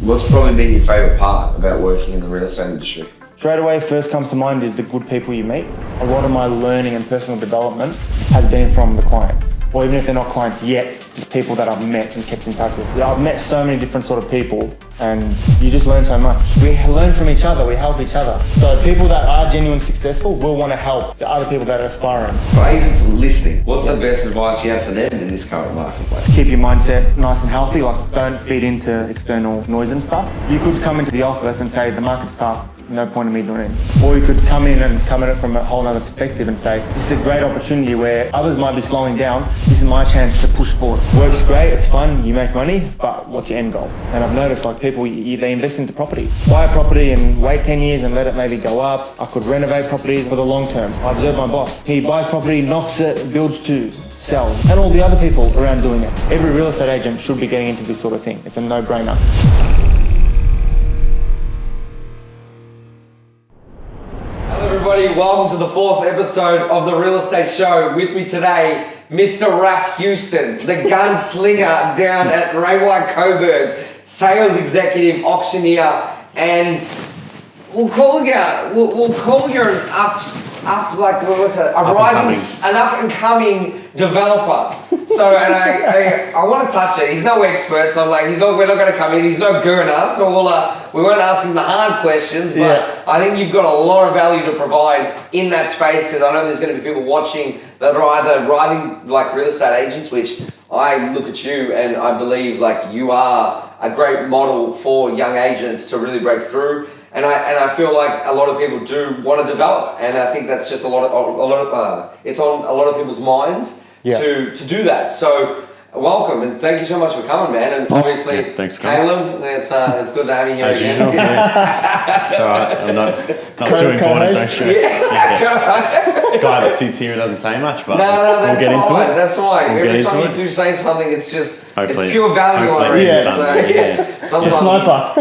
What's probably been your favourite part about working in the real estate industry? Straight away, first comes to mind is the good people you meet. A lot of my learning and personal development has been from the clients. Or even if they're not clients yet, just people that I've met and kept in touch with. I've met so many different sort of people and you just learn so much. We learn from each other, we help each other. So people that are genuinely successful will want to help the other people that are aspiring. For agents listening, what's the best advice you have for them in this current marketplace? Keep your mindset nice and healthy, like don't feed into external noise and stuff. You could come into the office and say the market's tough, no point in me doing it. Or you could come in and come at it from a whole other perspective and say, this is a great opportunity where others might be slowing down. This is my chance to push forward. Work's great, it's fun, you make money, but what's your end goal? And I've noticed like people, they invest into property. Buy a property and wait 10 years and let it maybe go up. I could renovate properties for the long term. I observe my boss. He buys property, knocks it, builds to, sells. And all the other people around doing it. Every real estate agent should be getting into this sort of thing. It's a no-brainer. Everybody, welcome to the 4th episode of the Real Estate Show. With me today, Mr. Raph Houston, the gunslinger down at Raphael Coburg, sales executive, auctioneer, and we'll call you an up and coming developer. So, and I want to touch it. He's no expert, so I'm like, we're not going to come in. He's no gurner, so we won't ask him the hard questions. But I think you've got a lot of value to provide in that space because I know there's going to be people watching that are either rising like real estate agents, which I look at you and I believe like you are a great model for young agents to really break through. And I feel like a lot of people do want to develop, and I think that's just it's on a lot of people's minds to do that. So welcome and thank you so much for coming, man. And obviously, thanks, Caleb. It's good to have you here as again. usual. It's alright. I'm not too important. Don't stress. Guy that sits here and doesn't say much, but we'll get into it. That's why. Every time you do say something, it's just it's pure value on it. Sometimes. Sniper.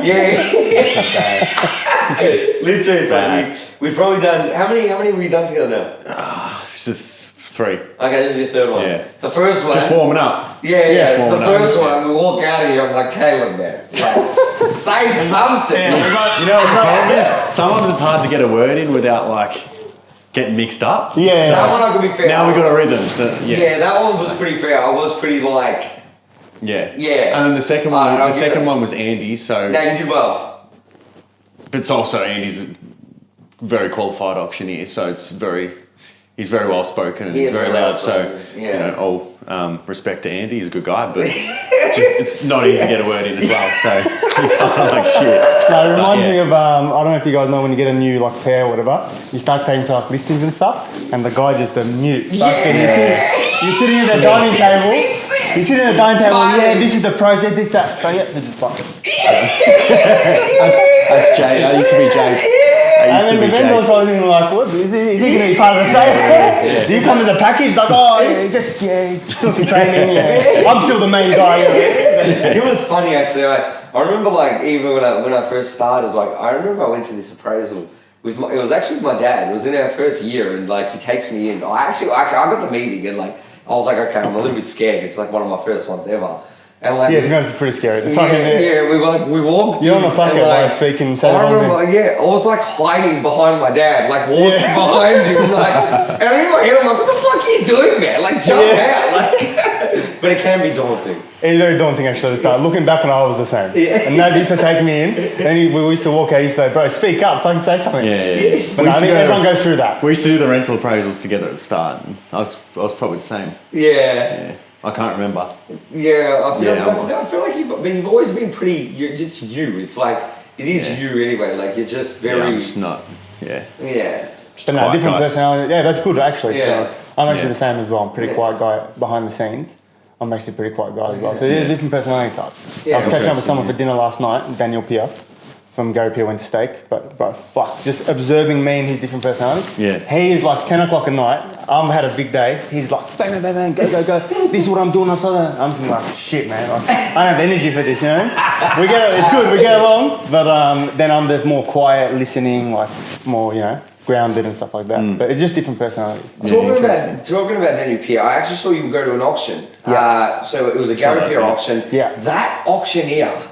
Literally, it's like we've probably done. How many have we done together now? This is 3. Okay, this is your 3rd one. Yeah. The first one. Just warming up. Yeah. The first one, we walk out of here. I'm like, Caleb, man. Say something. You know what the problem is? Sometimes it's hard to get a word in without like getting mixed up. Yeah. So that one I could be fair. Now we got a rhythm. So, that one was pretty fair. I was pretty like. Yeah. Yeah. And then the second one, one was Andy's. So. No, you did well. But it's also Andy's a very qualified auctioneer, so he's very well spoken and he's very loud. So you know, all respect to Andy, he's a good guy, but it's not easy to get a word in as well. So like shit. No, it reminds me of I don't know if you guys know when you get a new like pair or whatever, you start taking to like listings and stuff, and the guy just mute. You're sitting at the dining table. You're sitting at the dining table. Yeah, this is the process. This that. So it's just fucking. That's Jay. That used to be Jay. And then the vendor's probably thinking like, what? Is he going to be part of the sale? Do you come as a package? Like, just doing some training. I'm still the main guy. You know what's funny actually? I remember like even when I first started, like I remember I went to this appraisal. It was actually with my dad. It was in our first year, and like he takes me in. I got the meeting, and like I was like, okay, I'm a little bit scared. It's like one of my first ones ever. And like, it's pretty scary. We walked. You're on the fucking like speaking. I remember, I was like hiding behind my dad, like walking behind him, like. And in my head, I'm like, what the fuck are you doing, man? Like jump out, like. But it can be daunting. It's very daunting actually. Looking back when I was the same. And Naz used to take me in, and we used to walk out. He used to say, bro, speak up, fucking say something. Yeah. But I think everyone goes through that. We used to do the rental appraisals together at the start. And I was probably the same. Yeah. I can't remember. Yeah, I feel like you've always been pretty. You're just you. It's like it is you anyway. Like you're just very. I'm just not. Yeah. But no, different personality. Yeah, that's good actually. Yeah. I'm actually the same as well. I'm a pretty quiet guy behind the scenes. I'm actually a pretty quiet guy as well. So there's different personality types. I was catching up with someone for dinner last night, Daniel Pierre. From Gary Pierre went to steak, but fuck, just observing me and his different personalities. Yeah. He is like 10 o'clock at night. I've had a big day. He's like, bang, bang, bang, go. This is what I'm doing. I'm thinking like, shit, man. Like, I don't have energy for this, you know? It's good, we get along. But then I'm the more quiet, listening, like more, you know, grounded and stuff like that. But it's just different personalities. Talking about Daniel Pierre, I actually saw you go to an auction. So it was a Gary Pierre auction. Yeah. That auctioneer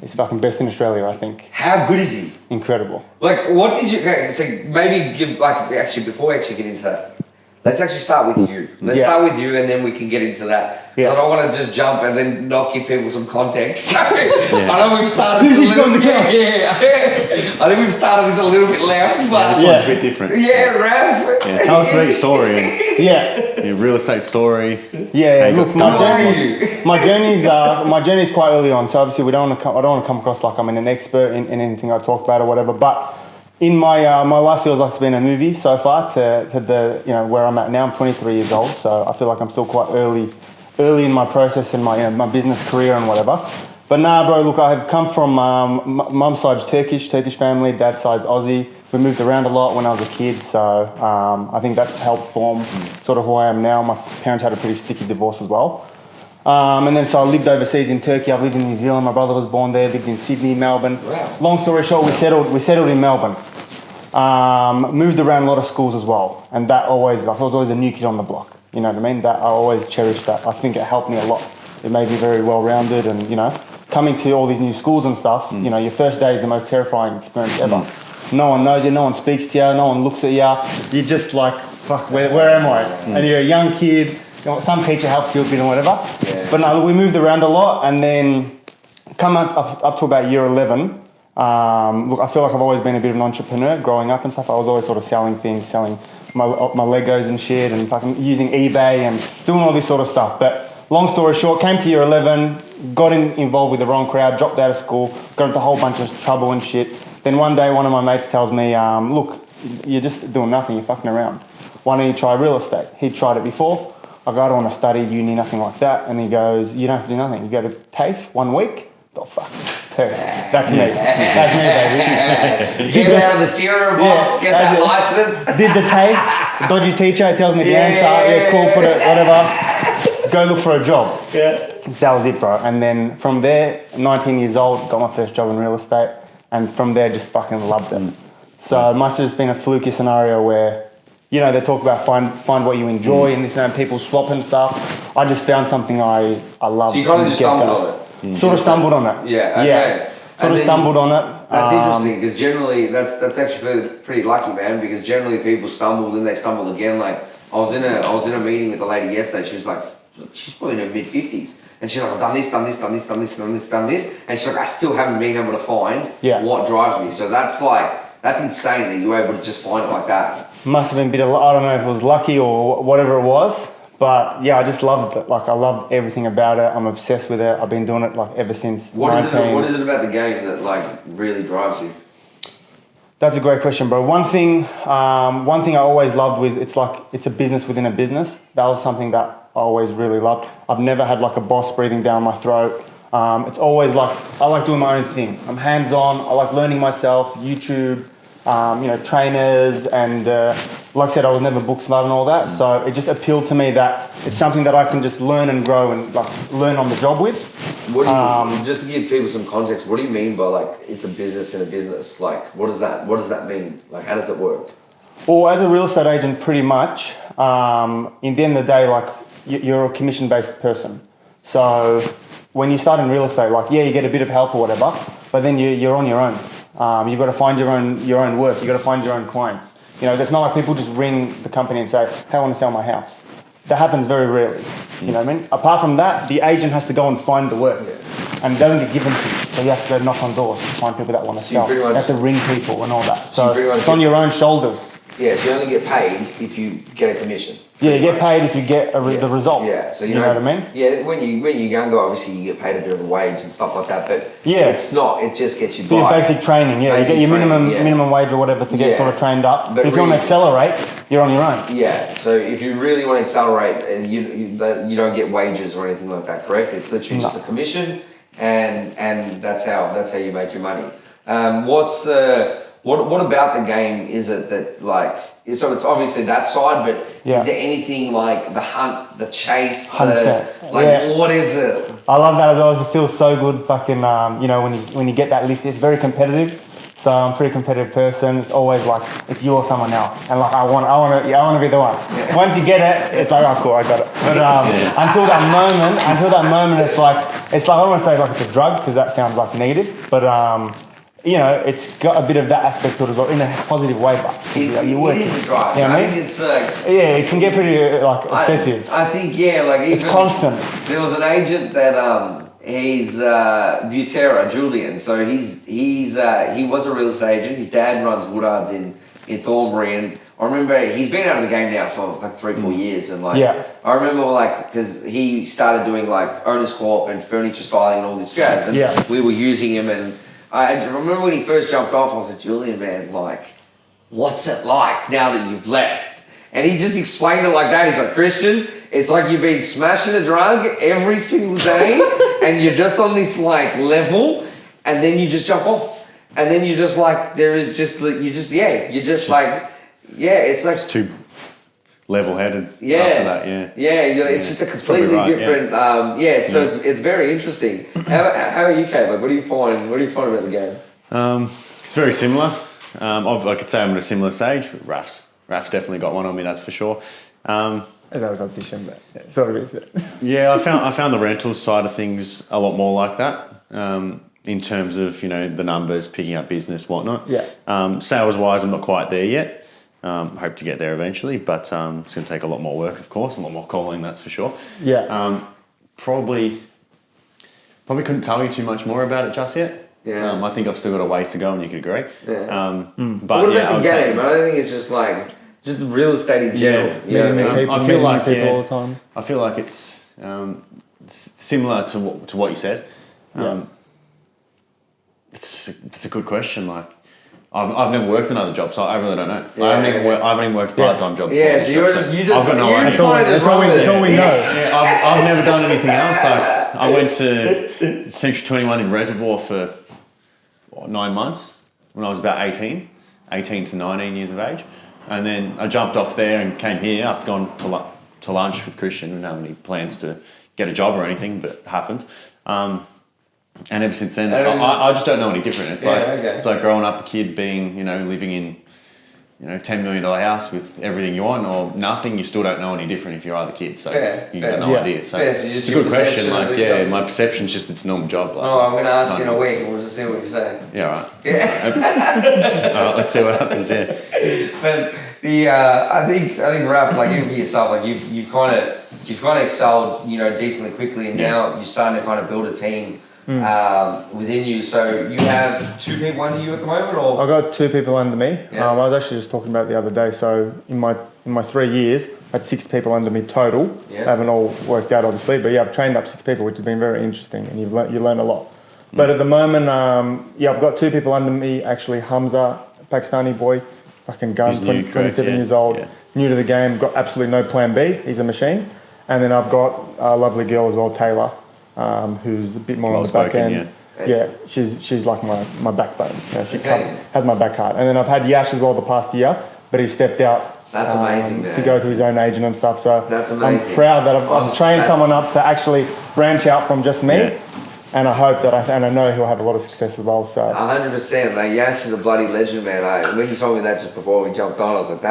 He's fucking best in Australia, I think. How good is he? Incredible. Like, what did you? Okay, so maybe give actually before we actually get into that, let's actually start with you. Let's start with you, and then we can get into that. Yeah. I don't want to just jump and then not give people some context. I know we've started. I think we've started this a little bit loud, but This one's a bit different. yeah, Raph. Yeah, tell us about your story. Yeah. Your real estate story. Yeah, How you got look, started. my journey's quite early on, so obviously I don't want to come across like I'm an expert in anything I talk about or whatever. But in my life feels like it's been a movie so far to the where I'm at now. I'm 23 years old, so I feel like I'm still quite early in my process in my my business career and whatever. But nah, bro, look, I have come from mum's side's Turkish family, dad's side's Aussie. We moved around a lot when I was a kid, so I think that's helped form sort of who I am now. My parents had a pretty sticky divorce as well. And then so I lived overseas in Turkey, I've lived in New Zealand, my brother was born there, lived in Sydney, Melbourne. Wow. Long story short, we settled in Melbourne. Moved around a lot of schools as well, and that always, I was always a new kid on the block, you know what I mean? That I always cherished that. I think it helped me a lot. It made me very well-rounded, and coming to all these new schools and stuff, your first day is the most terrifying experience ever. No one knows you, no one speaks to you, no one looks at you. You're just like, fuck, where am I? And you're a young kid, some teacher helps you a bit or whatever. Yeah. But no, we moved around a lot, and then come up to about year 11, look, I feel like I've always been a bit of an entrepreneur growing up and stuff. I was always sort of selling my Legos and shit, and fucking using eBay and doing all this sort of stuff. But long story short, came to year 11, got involved with the wrong crowd, dropped out of school, got into a whole bunch of trouble and shit. Then one day one of my mates tells me, look, you're just doing nothing, you're fucking around. Why don't you try real estate? He'd tried it before. I go, I don't want to study, uni, nothing like that. And he goes, you don't have to do nothing. You go to TAFE 1 week. Oh, fuck. That's me. That's me, baby. Get out of the cereal box, get that license. Did the TAFE, dodgy teacher, tells me the answer, yeah, cool, put it, whatever. Go look for a job. Yeah. That was it, bro. And then from there, 19 years old, got my first job in real estate. And from there, just fucking loved it. So it must have just been a fluky scenario where, they talk about find what you enjoy and this and people swap and stuff. I just found something I love. So you kind of just stumbled on it? Sort of stumbled on it. Yeah, okay. Yeah. Sort of stumbled on it. That's interesting, because generally, that's actually pretty lucky, man, because generally people stumble, then they stumble again. Like, I was in a meeting with a lady yesterday, she was like, she's probably in her mid-50s. And she's like, I've done this, and she's like, I still haven't been able to find what drives me. So that's insane that you were able to just find it like that. Must have been a bit of, I don't know if it was lucky or whatever it was, but yeah, I just loved it. Like, I love everything about it. I'm obsessed with it. I've been doing it like ever since 19. What is it about the game that like really drives you? That's a great question, bro. One thing I always loved was it's a business within a business. That was something that I always really loved. I've never had like a boss breathing down my throat. It's always like, I like doing my own thing. I'm hands-on. I like learning myself, YouTube, trainers, and like I said, I was never book smart and all that. So it just appealed to me that it's something that I can just learn and grow and like learn on the job with. What do you, just to give people some context, what do you mean by like it's a business in a business? Like, what does that mean? Like, how does it work? Well, as a real estate agent, pretty much, in the end of the day, like you're a commission-based person. So when you start in real estate, like, yeah, you get a bit of help or whatever, but then you're on your own. You've got to find your own work. You've got to find your own clients. It's not like people just ring the company and say, hey, I want to sell my house. That happens very rarely. You know what I mean? Apart from that, the agent has to go and find the work. Yeah. And it doesn't get given to you. So you have to go knock on doors to find people that want to sell. You have to ring people and all that. So it's on your own shoulders. Yeah, so you only get paid if you get a commission. Yeah, you get paid if you get the result. Yeah, so you know what I mean? Yeah, when you're younger, obviously you get paid a bit of a wage and stuff like that, but it's not, it just gets you by. Your basic training, you get your minimum wage or whatever to get sort of trained up. But if you want to accelerate, you're on your own. Yeah, so if you really want to accelerate, and you don't get wages or anything like that, correct? It's literally just a commission, and that's how you make your money. What about the game is it that like, so it's obviously that side, but is there anything like the hunt, the chase, what is it? I love that as well. It feels so good fucking, when you get that list, it's very competitive. So I'm a pretty competitive person. It's always like, it's you or someone else. And like, I want to be the one. Yeah. Once you get it, it's like, oh cool, I got it. But until that moment, it's like, it's like, I don't want to say like it's a drug because that sounds like negative, but you know, it's got a bit of that aspect to it as well, in a positive way, but it is a drive. You know what I think mean? it's like... Yeah, it can get pretty like obsessive. I think, yeah, like even... It's constant. There was an agent that, he's Butera, Julian, so he was a real estate agent. His dad runs Woodards in Thornbury, and I remember he's been out of the game now for like 3-4 years, and like I remember like because he started doing like Owners Corp and furniture styling and all this jazz, and we were using him, and I remember when he first jumped off, I was like, Julian, man, like, what's it like now that you've left? And he just explained it like that. He's like, Christian, it's like you've been smashing a drug every single day and you're just on this like level, and then you just jump off. And then you're just like, it's too level-headed after that, it's just a completely different, it's very interesting. How are you, Caleb? What do you find about the game? It's very similar. I could say I'm at a similar stage, but Raph's definitely got one on me, that's for sure. As a competition, but yeah, sort of is. Yeah, I found the rentals side of things a lot more like that. In terms of, you know, the numbers, picking up business, whatnot. Yeah. Sales-wise, I'm not quite there yet. Hope to get there eventually, but it's going to take a lot more work, of course, a lot more calling, that's for sure. Yeah. Probably couldn't tell you too much more about it just yet. Yeah. I think I've still got a ways to go, and you could agree. Yeah. But what about the game? I don't think it's just like just real estate in general. You know what I mean? I feel like all the time. I feel like it's similar to what you said. It's a good question. Like, I've never worked another job, so I really don't know. Yeah, I haven't even worked a part-time job. Yeah, so I've got no idea. That's all we know. Yeah, I've never done anything else. Like, I went to Century 21 in Reservoir for 9 months when I was about 18 to 19 years of age, and then I jumped off there and came here after going to lunch with Christian. Didn't have any plans to get a job or anything, but it happened. And ever since then, I just don't know any different. It's it's like growing up a kid being, you know, living in, you know, $10 million house with everything you want, or nothing. You still don't know any different if you're either kid. So you got no idea. So it's a good question. Like, my perception's just it's a normal job. Like, I'm going to ask you in a week, and we'll just see what you say. Yeah, right. Yeah. All right, let's see what happens. Yeah. But I think Raph, like even for yourself, like you've kind of excelled, you know, decently quickly, and now you're starting to kind of build a team. Within you, so you have 2 people under you at the moment, or? I got 2 people under me. I was actually just talking about it the other day. So in my 3 years, I had 6 people under me total. Yeah. Haven't all worked out, obviously, but I've trained up 6 people, which has been very interesting, and you learn a lot. But at the moment, I've got 2 people under me. Actually, Hamza, Pakistani boy, fucking gun, 27 years old, new to the game, got absolutely no plan B. He's a machine. And then I've got a lovely girl as well, Taylor. Who's a bit more on the back end. Yeah, she's like my backbone. You know, she had my back hard. And then I've had Yash as well the past year, but he stepped out. That's amazing, man. To go to his own agent and stuff. So that's amazing. I'm proud that I've trained someone up to actually branch out from just me. And I hope that I know he'll have a lot of success as well. So 100%. Like, Yash is a bloody legend, man. When you told me that just before we jumped on, I was like,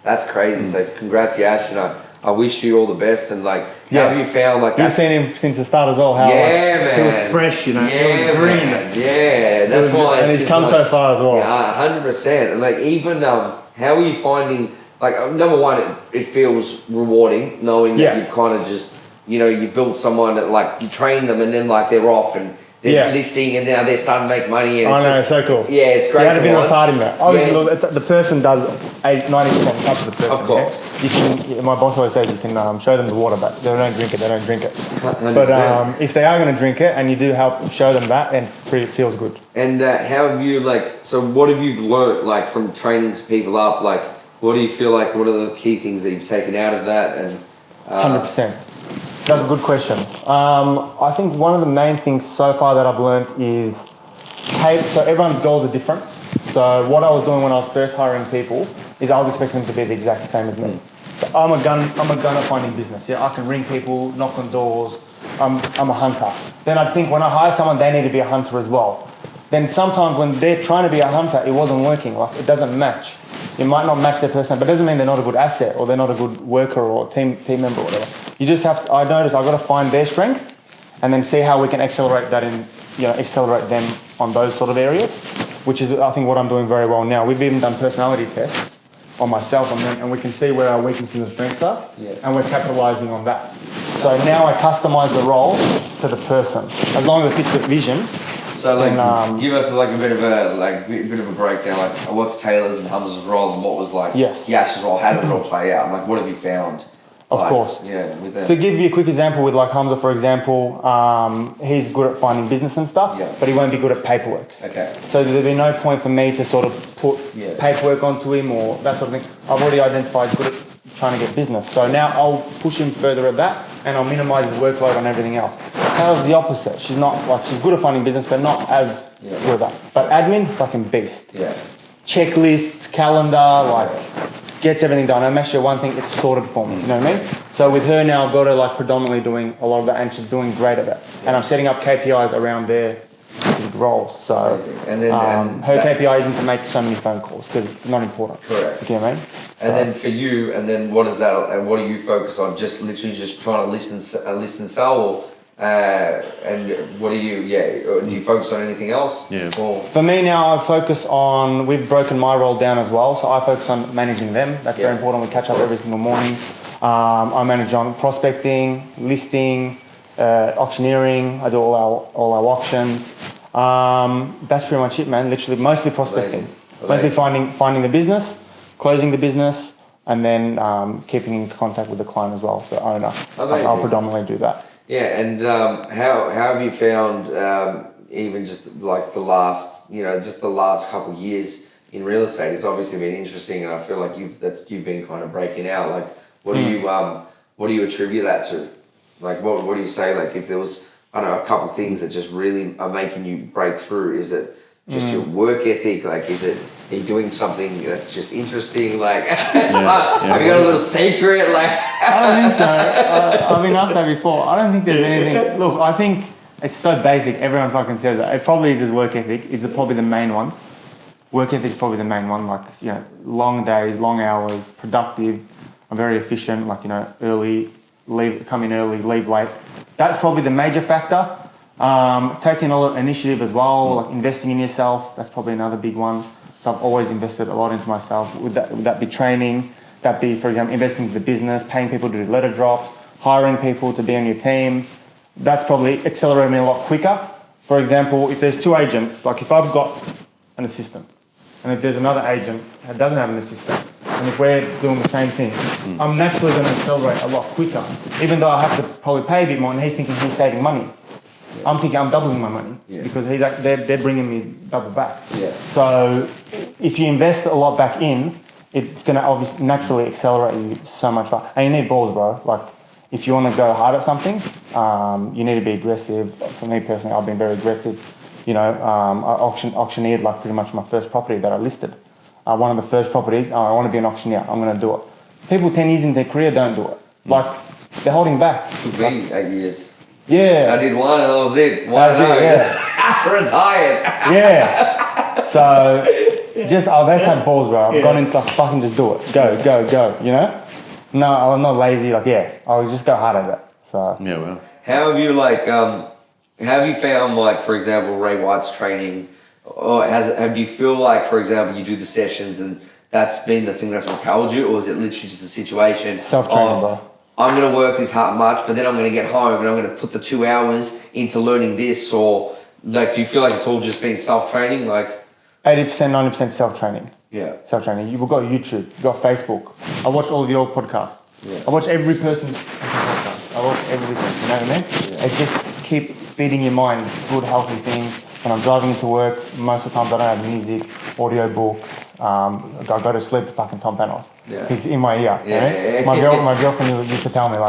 that's crazy. So congrats, Yash. You know, I wish you all the best, and like, how have you found like that? You've seen him since the start as well. How man, he was fresh, you know. Yeah, green. Yeah, that's why. And he's come so far as well. Yeah, 100%. And like, even how are you finding? Like, number one, it feels rewarding knowing that you've kind of just, you know, you built someone that like you train them, and then like they're off and they're listing, and now they're starting to make money. And it's so cool. Yeah, it's great. You had a bit of a part in that. Obviously, the person does 90% up to the person. Of course. You can. My boss always says you can show them the water, but they don't drink it. They don't drink it. 100%. But if they are going to drink it, and you do help show them that, then it feels good. And how have you what have you learnt like from training people up? Like, what do you feel like? What are the key things that you've taken out of that? And 100%. That's a good question. I think one of the main things so far that I've learned is, so everyone's goals are different. So what I was doing when I was first hiring people is I was expecting them to be the exact same as me. So I'm a gunner finding business. Yeah, I can ring people, knock on doors. I'm a hunter. Then I think when I hire someone, they need to be a hunter as well. Then sometimes when they're trying to be a hunter, it wasn't working. Like, it doesn't match. It might not match their personality, but it doesn't mean they're not a good asset or they're not a good worker or team member or whatever. You just have to, I noticed I've got to find their strength and then see how we can accelerate that accelerate them on those sort of areas, which is I think what I'm doing very well now. We've even done personality tests on myself and we can see where our weaknesses and strengths are, and we're capitalizing on that. So now I customize the role to the person, as long as it fits the vision. So give us a bit of a breakdown, like what's Taylor's and Hamza's role and what was Yash's role, how did it all play out, and like what have you found? Of course. Yeah, with that. To give you a quick example with like Hamza, for example, he's good at finding business and stuff, but he won't be good at paperwork. Okay. So there'd be no point for me to sort of put paperwork onto him or that sort of thing. I've already identified he's good at trying to get business. So now I'll push him further at that and I'll minimize his workload on everything else. Taylor's the opposite. She's not she's good at finding business, but not as good at that. But admin, fucking beast. Yeah. Checklists, calendar, gets everything done. I measure one thing, it's sorted for me. You know what I mean? So with her now, I've got her predominantly doing a lot of that, and she's doing great at it. And I'm setting up KPIs around their specific roles. So and then her KPI isn't to make so many phone calls because it's not important. Correct. You know what I mean? And then for you, and then what is that? And what do you focus on? Just literally just trying to listen, sell, or and what do you? Do you focus on anything else? Yeah. Or? For me now, I focus on. We've broken my role down as well, so I focus on managing them. That's very important. We catch up every single morning. I manage on prospecting, listing, auctioneering. I do all our auctions. That's pretty much it, man. Literally, mostly prospecting, mostly finding the business, closing the business, and then keeping in contact with the client as well, the owner. I'll predominantly do that. Yeah, and how have you found even just like the last couple of years in real estate? It's obviously been interesting, and I feel like you've been kind of breaking out. Like, what do you attribute that to? Like, what do you say? Like, if there was a couple of things that just really are making you break through, is it just your work ethic? Like, are you doing something that's just interesting? Like, have you got a little secret? Like, I don't think so. I've been asked that before. I don't think there's anything. Look, I think it's so basic. Everyone fucking says that. It probably is just work ethic. It's probably the main one. Work ethic is probably the main one. Like, long days, long hours, productive. I'm very efficient. Like, early, come in early, leave late. That's probably the major factor. Taking a lot of initiative as well, like investing in yourself. That's probably another big one. So I've always invested a lot into myself. Would that be training? That be, for example, investing into the business, paying people to do letter drops, hiring people to be on your team. That's probably accelerated me a lot quicker. For example, if there's two agents, like if I've got an assistant, and if there's another agent that doesn't have an assistant, and if we're doing the same thing, I'm naturally going to accelerate a lot quicker, even though I have to probably pay a bit more, and he's thinking he's saving money. I'm thinking I'm doubling my money because they're bringing me double back. Yeah. So if you invest a lot back in, it's going to obviously naturally accelerate you so much faster. And you need balls, bro. Like, if you want to go hard at something, you need to be aggressive. For me personally, I've been very aggressive. I auctioneered like pretty much my first property that I listed. One of the first properties, I want to be an auctioneer. I'm going to do it. People 10 years into their career don't do it. Like, they're holding back. It took me 8 years. Yeah. I did one and that was it. Retired. Yeah. So, that's had balls, bro. I've gone into fucking just do it. Go, No, I'm not lazy. I'll just go hard at it. So. Yeah, well. How have you have you found for example, Ray White's training, or do you feel like, for example, you do the sessions and that's been the thing that's propelled you, or is it literally just a situation self-training, bro? I'm going to work this hard much, but then I'm going to get home and I'm going to put the 2 hours into learning this, or do you feel like it's all just been self-training? 80%, 90% self-training. Yeah. Self-training. You've got YouTube, you've got Facebook. I watch all of your podcasts. Yeah. I watch every person's podcast. I watch everything, you know what I mean? Yeah. It's just keep feeding your mind good, healthy things. When I'm driving into work, most of the times I don't have music, audio books. I go to sleep to fucking Tom Panos. Yeah. He's in my ear. Yeah. My girlfriend used to tell me we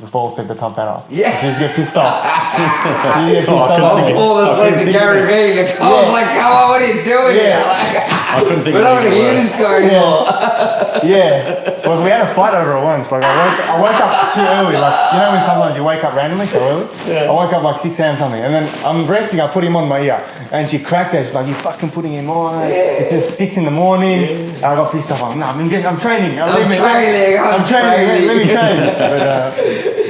fall asleep to Tom Panos. Yeah. She used to get pissed off. I fall asleep to Gary Vee. I was like, come on, what are you doing here? I couldn't think we're not going to hear this guy anymore. Yeah. Well, we had a fight over it once. I woke up too early. When sometimes you wake up randomly so early? Yeah. I woke up 6 a.m. something. And then I'm resting, I put him on my ear. And she cracked it. She's like, you fucking putting him on. Yeah. It's just 6 in the morning. I got pissed off. I'm training. I'm training. Let me train.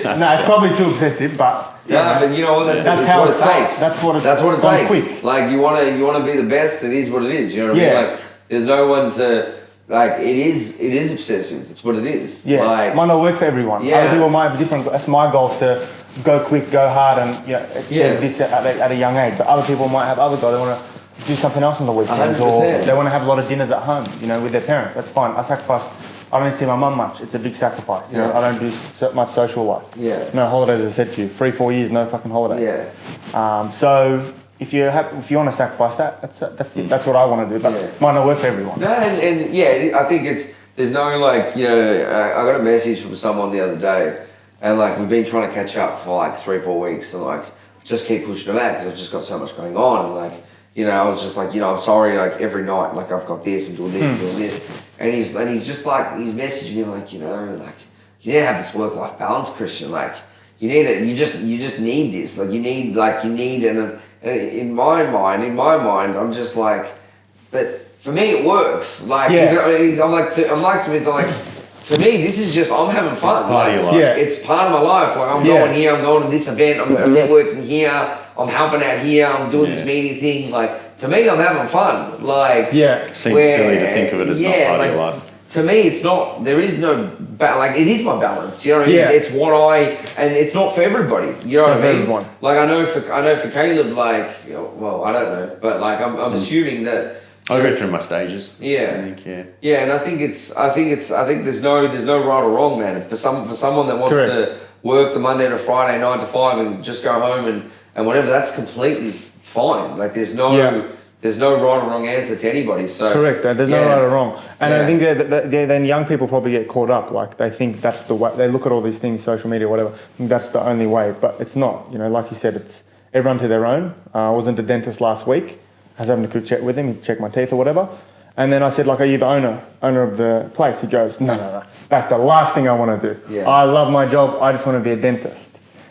No, it's probably too obsessive, but but you know what? That's how what it takes. That's what it takes. Quick. Like you want to be the best. It is what it is. You know what I mean? Like there's no one to. Like it is obsessive. It's what it is. Yeah, like, might not work for everyone. Yeah. Other people might have different. That's my goal to go quick, go hard, and achieve this at a young age. But other people might have other goals. They want to do something else on the weekends, 100%. or they want to have a lot of dinners at home. You know, with their parents. That's fine. I sacrifice. I don't see my mum much. It's a big sacrifice. You know, I don't do much social life. Yeah. No holidays, as I said to you. 3-4 years, no fucking holiday. Yeah. So. If you want to sacrifice that, that's it. That's what I want to do. But it might not work for everyone. No, and I think there's no like, you know, I got a message from someone the other day, and like we've been trying to catch up for like 3-4 weeks, and like just keep pushing them out because I've just got so much going on, and like, you know, I was just like, you know, I'm sorry, like every night, like I've got this, I'm doing this, I'm doing this, and he's just like, he's messaging me like, you know, like you need to have this work-life balance, Christian, like. You need it. You just need this. Like you need, and in my mind, I'm just like, but for me it works. Like I'm like to me this is just I'm having fun. It's part of your life. Yeah. It's part of my life. Like I'm going here, I'm going to this event, I'm networking here, I'm helping out here, I'm doing this meeting thing. Like to me, I'm having fun. Like It seems silly to think of it as not part of your life. To me, it's not. There is no like. It is my balance. You know what I mean? Yeah. It's what and it's not for everybody. You know what I mean? Everyone. Like I know for Caleb, like, you know, well, I don't know, but like I'm assuming that. I'll go through my stages. Yeah. I think, Yeah, and I think there's no right or wrong, man. For someone that wants to work the Monday to Friday 9 to 5 and just go home and whatever, that's completely fine. Like there's no. There's no right or wrong answer to anybody. So correct. There's no right or wrong. And I think that then young people probably get caught up. Like they think that's the way. They look at all these things, social media, whatever. Think that's the only way, but it's not. You know, like you said, it's everyone to their own. I was at the dentist last week. I was having a quick chat with him. He checked my teeth or whatever. And then I said, like, are you the owner of the place? He goes, no. That's the last thing I want to do. Yeah. I love my job. I just want to be a dentist.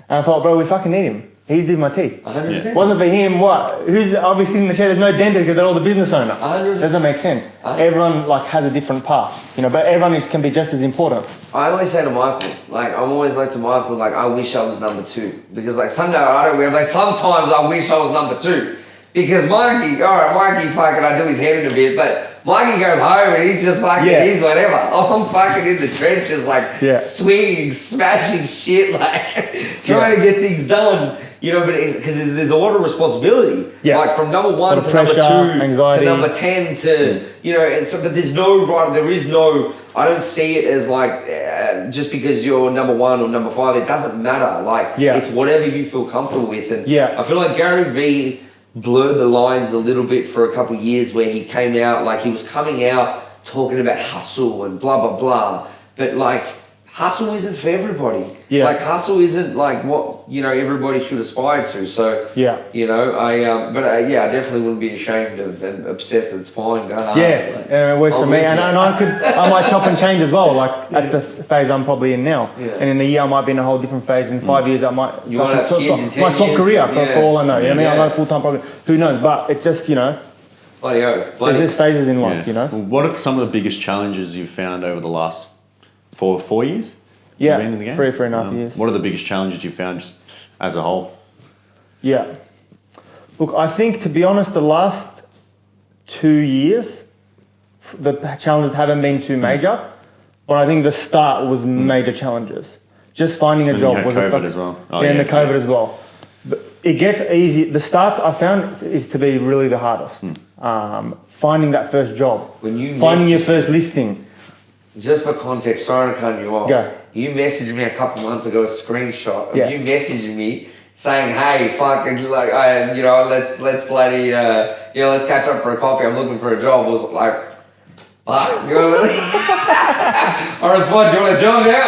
And I thought, bro, we fucking need him. He did my teeth. 100%. Wasn't for him, what? Who's obviously in the chair? There's no dentist because they're all the business owner. 100%. Doesn't make sense. Everyone like has a different path, you know. But everyone can be just as important. I always say to Michael, like I'm always like to Michael, like I wish I was number 2 because like sometimes I wish I was number 2 because Mikey fucking I do his head in a bit, but Mikey goes home and he just fucking is whatever. I'm fucking in the trenches like swinging, smashing shit, like trying to get things done. You know, but because there's a lot of responsibility. Yeah. Like from number 1 to pressure, number 2 anxiety. to number 10 to, you know, and so, but there is no, I don't see it as like, just because you're number 1 or number 5, it doesn't matter. Like, it's whatever you feel comfortable with. And I feel like Gary Vee blurred the lines a little bit for a couple of years where he came out, like he was coming out talking about hustle and blah, blah, blah. But like, hustle isn't for everybody. Yeah. Like hustle isn't like what, you know, everybody should aspire to. So, you know, I definitely wouldn't be ashamed of and obsessed. It's fine. It works for me. And I might chop and change as well. Like that's the phase I'm probably in now. Yeah. And in a year I might be in a whole different phase. In 5 years I might swap career for all I know. You know what I mean? I go full-time probably. Who knows? But it's just, you know, there's just phases in life, you know. Well, what are some of the biggest challenges you've found over the last 4 years? Yeah, been in the game? 3.5 years. What are the biggest challenges you found just as a whole? Yeah. Look, I think, to be honest, the last 2 years, the challenges haven't been too major, but I think the start was major challenges. Just finding a job was COVID as well. And the COVID as well. But it gets easy. The start I found is to be really the hardest. Finding that first job, finding your first listing. Just for context, sorry to cut you off. Go. You messaged me a couple months ago a screenshot of you messaging me saying, "Hey, fucking like, you know, let's bloody, you know, let's catch up for a coffee. I'm looking for a job." I was like, "Fuck." You know what I mean? I respond, "Do you want a job now?"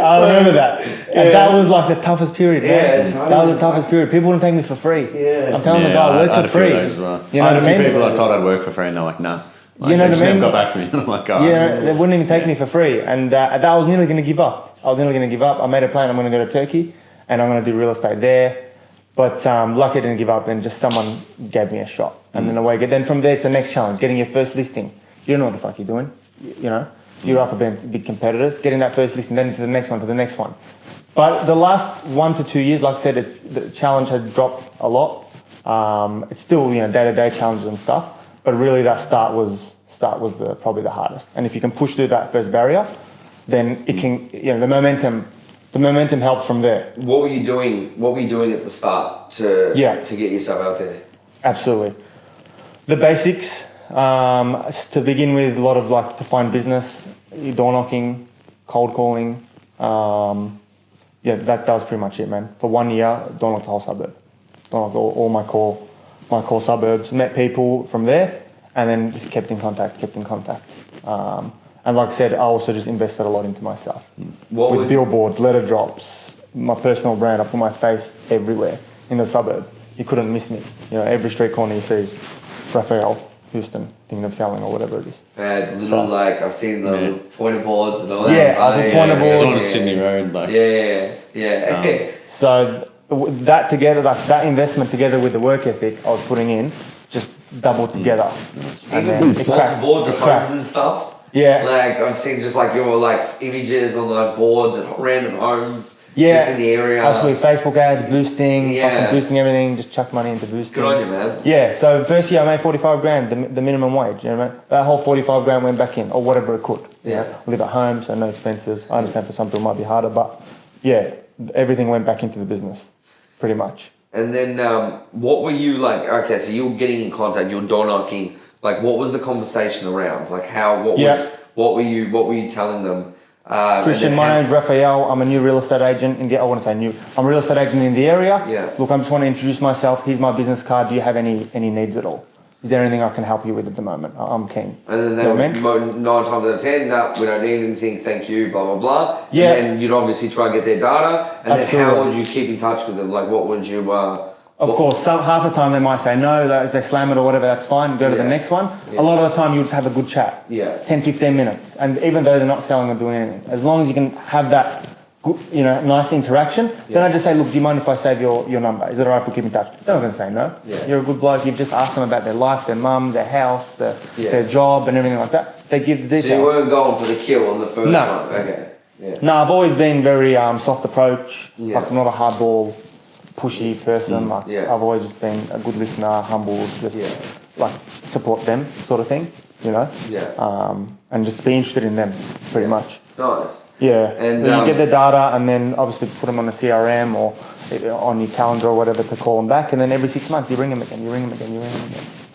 I remember that. And that was like the toughest period, man. That was the toughest period. People wouldn't take me for free. I'm telling the guy, I work for free. As well. You know I had a few people I told I'd work for free and they're like, nah. Like, you know what I mean? Never got back to me. I'm like, oh. Yeah, they wouldn't even take me for free. And that I was nearly going to give up. I made a plan. I'm going to go to Turkey and I'm going to do real estate there. But lucky I didn't give up and just someone gave me a shot. And then away. Then from there, it's the next challenge, getting your first listing. You don't know what the fuck you're doing, you know? You're up against big competitors. Getting that first listing, then to the next one, to the next one. But the last 1 to 2 years, like I said, the challenge has dropped a lot. It's still, day-to-day challenges and stuff. But really, that start was probably the hardest. And if you can push through that first barrier, then it can, the momentum helps from there. What were you doing at the start to get yourself out there? Absolutely. The basics, to begin with, a lot of to find business, door knocking, cold calling. That was pretty much it, man. For 1 year, door knocked the whole suburb. Door knocked all my core suburbs, met people from there, and then just kept in contact. And like I said, I also just invested a lot into myself. With billboards, letter drops, my personal brand. I put my face everywhere in the suburb. You couldn't miss me. Every street corner you see, Raphael Houston, thinking of selling or whatever it is. I've seen the pointer boards and all that. Yeah, I've pointer boards. There's one in Sydney Road. So that together, that investment together with the work ethic I was putting in, just doubled together. And then lots of boards at homes and stuff. Yeah. I've seen just your images on boards at random homes. Yeah. Just in the area. Absolutely. Facebook ads, boosting, fucking boosting everything, just chuck money into boosting. Good on you, man. Yeah. So first year I made 45 grand, the minimum wage. You know what I mean? That whole 45 grand went back in, or whatever it could. Yeah. Live at home, so no expenses. I understand for some people it might be harder, but everything went back into the business, pretty much. And then what were you like? Okay, so you were getting in contact, you were door knocking. What was the conversation around? What were you telling them? Christian, my name's Raphael. I'm a new real estate agent I'm a real estate agent in the area. Yeah. Look, I just want to introduce myself. Here's my business card. Do you have any needs at all? Is there anything I can help you with at the moment? I'm keen. And then they would 9 times out of 10, no, we don't need anything, thank you, blah, blah, blah. Yeah. And then you'd obviously try and get their data. And then how would you keep in touch with them? What would you... Of course, half the time they might say no, if they slam it or whatever, that's fine, go to the next one. A lot of the time you just have a good chat. 10, 15 minutes. And even though they're not selling or doing anything, as long as you can have that good, nice interaction, then I just say, look, do you mind if I save your number? Is it alright if we keep in touch? They're not going to say no. You're a good bloke, you've just asked them about their life, their mum, their house, their job and everything like that. They give the details. So you weren't going for the kill on the first one? Okay. Yeah. No, I've always been very soft approach, I'm not a hardball, pushy person. I've always just been a good listener, humble, just support them sort of thing, and just be interested in them pretty much. Nice. Yeah, and you get the data and then obviously put them on a CRM or on your calendar or whatever to call them back, and then every 6 months you ring them again.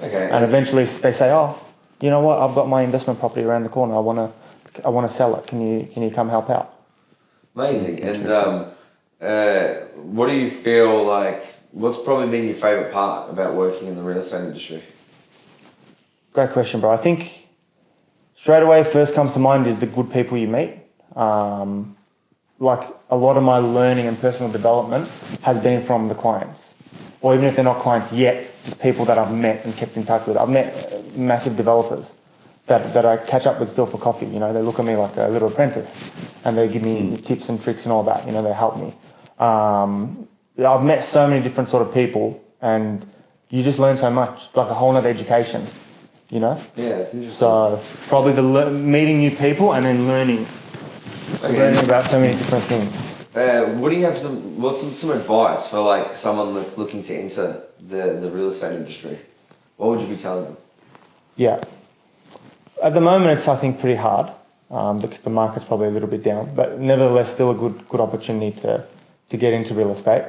Okay. And eventually they say, oh, you know what, I've got my investment property around the corner, I want to sell it, can you come help out? Amazing. And what do you feel what's probably been your favourite part about working in the real estate industry? Great question, bro. I think straight away first comes to mind is the good people you meet. A lot of my learning and personal development has been from the clients, or even if they're not clients yet, just people that I've met and kept in touch with. I've met massive developers that I catch up with still for coffee. They look at me like a little apprentice and they give me tips and tricks and all that. They help me. I've met so many different sort of people and you just learn so much. It's like a whole other education, Yeah, it's interesting. So probably meeting new people and then learning about so many different things. What do you have some advice for someone that's looking to enter the real estate industry? What would you be telling them? Yeah. At the moment it's I think pretty hard. The market's probably a little bit down, but nevertheless still a good opportunity to get into real estate.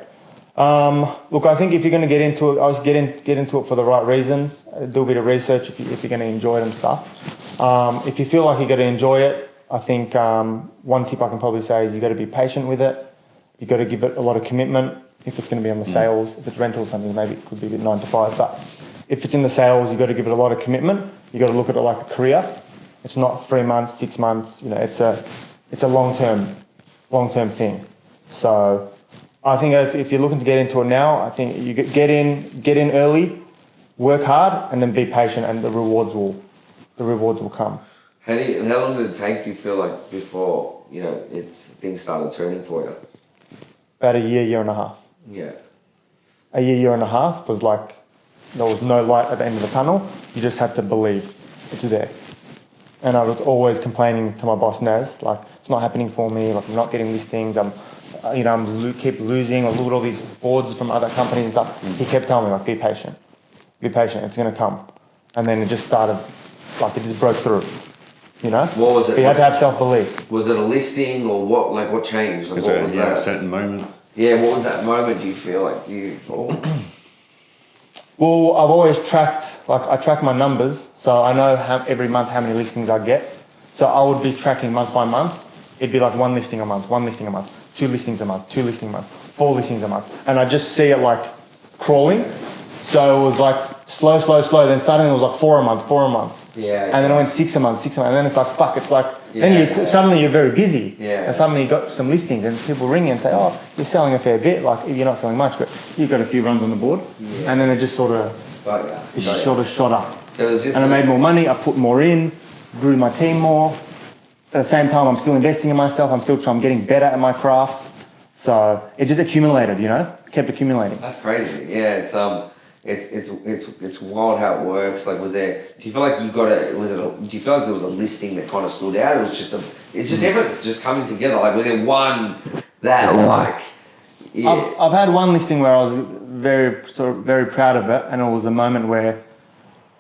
Look, I think if you're going to get into it, I was get into it for the right reasons. Do a bit of research if you're going to enjoy it and stuff. If you feel like you're going to enjoy it, I think one tip I can probably say is you've got to be patient with it. You've got to give it a lot of commitment. If it's going to be on the sales, if it's rental or something, maybe it could be a bit 9 to 5. But if it's in the sales, you've got to give it a lot of commitment. You've got to look at it like a career. It's not 3 months, 6 months. It's a long-term thing. So I think if you're looking to get into it now, I think you get in early, work hard, and then be patient, and the rewards will come. How long did it take, you feel like, before things started turning for you? About a year and a half. Yeah. A year and a half was like there was no light at the end of the tunnel. You just had to believe it's there. And I was always complaining to my boss, Naz, like, it's not happening for me, like, I'm not getting listings, keep losing, I look at all these boards from other companies and stuff. He kept telling me, like, be patient, it's going to come. And then it just started, like, it just broke through, you know? What was it? But you had to have self-belief. Was it a listing or what, like, what changed? Like, Was what there was that? a certain moment? Yeah, what was that moment, do you feel like? Well, I've always tracked, like, I track my numbers, so I know every month how many listings I get. So I would be tracking month by month. It'd be like 1 listing a month, 2 listings a month, 2 listings a month, 4 listings a month. And I just see it like crawling. So it was like slow. Then suddenly it was like 4 a month. Yeah. And then I went 6 a month. And then it's like, fuck, it's like, suddenly you're very busy. Yeah. And suddenly you got some listings and people ring you and say, oh, you're selling a fair bit. Like, you're not selling much, but you've got a few runs on the board. Yeah. And then it just sort of, shot up. So it was just and I made more money, I put more in, grew my team more. At the same time, I'm still investing in myself. I'm getting better at my craft. So it just accumulated, you know, kept accumulating. That's crazy. Yeah, it's wild how it works. Like, do you feel like do you feel like there was a listing that kind of stood out? It was just everything just coming together. Like, was there one that like? Yeah. I've had one listing where I was very proud of it, and it was a moment where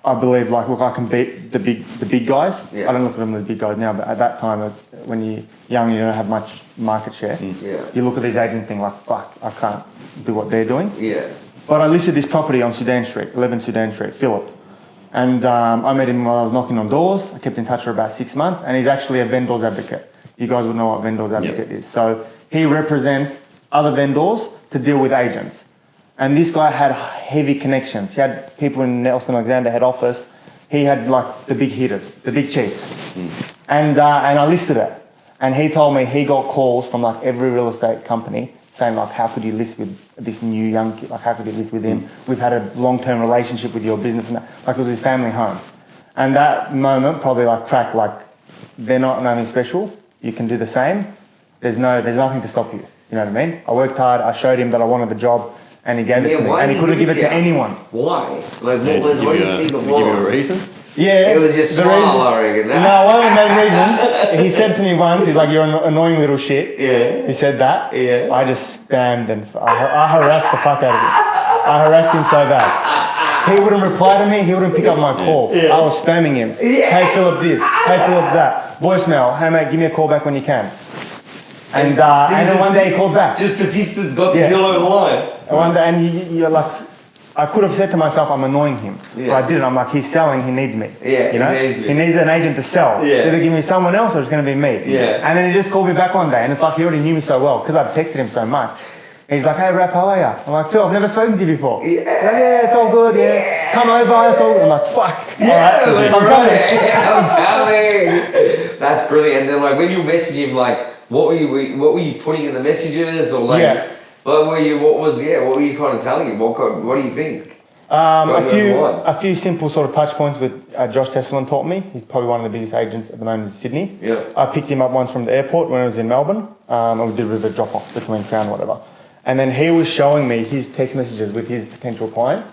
I believe, like, look, I can beat the big guys. Yeah. I don't look at them as big guys now, but at that time, when you're young, you don't have much market share. Yeah. You look at these agents and think, like, fuck, I can't do what they're doing. Yeah. But I listed this property on 11 Sudan Street, Phillip. And I met him while I was knocking on doors. I kept in touch for about 6 months, and he's actually a vendor's advocate. You guys would know what vendor's advocate is. So he represents other vendors to deal with agents. And this guy had heavy connections. He had people in Nelson Alexander head office. He had like the big hitters, the big chiefs. And I listed it. And he told me he got calls from like every real estate company saying, like, how could you list with this new young kid? Like, how could you list with him? We've had a long-term relationship with your business. And that. Like, it was his family home. And that moment probably like cracked, like, they're not nothing special. You can do the same. There's nothing to stop you. You know what I mean? I worked hard. I showed him that I wanted the job. And he gave it to me. And he couldn't give it to anyone. Why? Like, what do you think it was? Give you a reason? Yeah. It was your smile, I reckon. No, one of the main reasons, he said to me once, he's like, you're an annoying little shit. Yeah. He said that. Yeah. I just spammed and I harassed the fuck out of him. I harassed him so bad. He wouldn't reply to me, he wouldn't pick up my call. Yeah. I was spamming him. Yeah. Hey Philip this, hey Philip that. Voicemail, hey mate, give me a call back when you can. And then one day he called back. Just persistence got the deal over the line. And one day, and you're like, I could have said to myself, I'm annoying him. Yeah. But I didn't. I'm like, he's selling, he needs me. Yeah, you know? he needs me. He needs an agent to sell. Yeah. Either give me someone else or it's going to be me. Yeah. And then he just called me back one day, and it's like he already knew me so well because I've texted him so much. And he's like, hey Raph, how are you? I'm like, Phil, I've never spoken to you before. Yeah, it's all good, yeah. Come over, it's all good. I'm like, fuck. Yeah, all right. I'm coming. That's brilliant. And then, like, when you message him, like, what were you putting in the messages, or like, what were you kind of telling him? What do you think? A few simple sort of touch points with Josh Tesselin taught me. He's probably one of the biggest agents at the moment in Sydney. Yeah. I picked him up once from the airport when I was in Melbourne, and we did a bit of a drop off between Crown and whatever. And then he was showing me his text messages with his potential clients,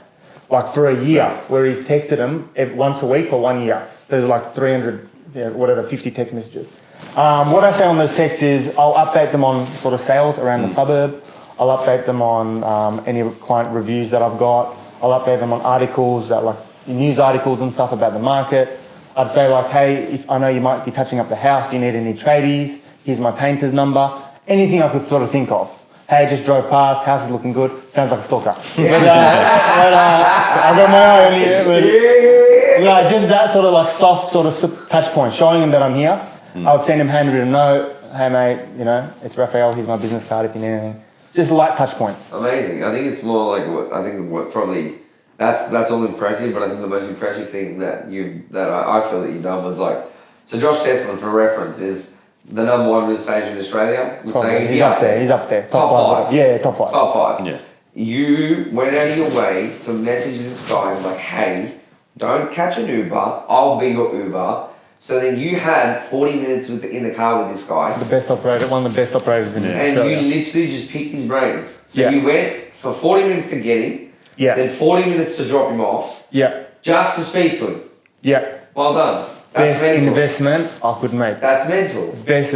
like for a year, where he texted them once a week for 1 year. There's like 300, 50 text messages. What I say on those texts is I'll update them on sort of sales around the suburb. I'll update them on any client reviews that I've got. I'll update them on articles, like news articles and stuff about the market. I'd say like, hey, if I know you might be touching up the house, do you need any tradies? Here's my painter's number. Anything I could sort of think of. Hey, just drove past, house is looking good. Sounds like a stalker. But I got my eye on you. Yeah, just that sort of like soft sort of touch point, showing him that I'm here. I would send him handwritten note. Hey mate, it's Raphael, here's my business card if you need anything. Just light touch points. Amazing. I think it's more like probably that's all impressive, but I think the most impressive thing that I feel that you've done was like, so Josh Tesselin, for reference, is the number one real estate agent in Australia. He's up there. Top 5. Yeah, top 5. Top 5. Yeah. You went out of your way to message this guy and like, hey, don't catch an Uber, I'll be your Uber. So then you had 40 minutes in the car with this guy. The best operator, one of the best operators in Australia. And you literally just picked his brains. So you went for 40 minutes to get him, then 40 minutes to drop him off, just to speak to him. Yeah. Well done. That's best mental. investment I could make. That's mental. Best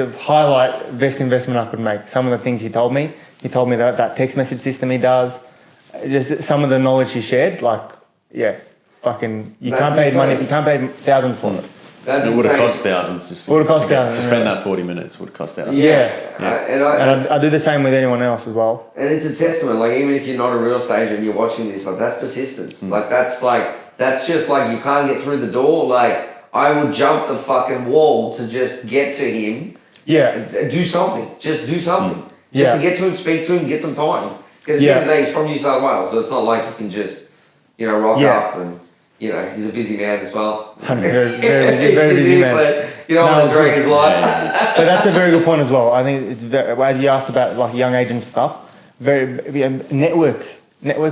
investment I could make. Some of the things he told me that text message system he does, just some of the knowledge he shared, like, yeah, fucking, you That's can't pay insane. money, you can't pay thousands for it. That's It would have insane. cost thousands just Would have cost to thousands, spend yeah. that 40 minutes would have cost thousands. Yeah. And And I do the same with anyone else as well. And it's a testament, like even if you're not a real estate agent and you're watching this, like that's persistence. Like that's just like you can't get through the door. Like I would jump the fucking wall to just get to him. Yeah. Do something. Just do something. Just Yeah. to get to him, speak to him, get some time. Because at the end of the day, he's from New South Wales, so it's not like you can just, rock Yeah. up and, he's a busy man as well. Very He's busy man. So you don't want to drag his life. But that's a very good point as well. I think it's very, as you asked about like young agent stuff, network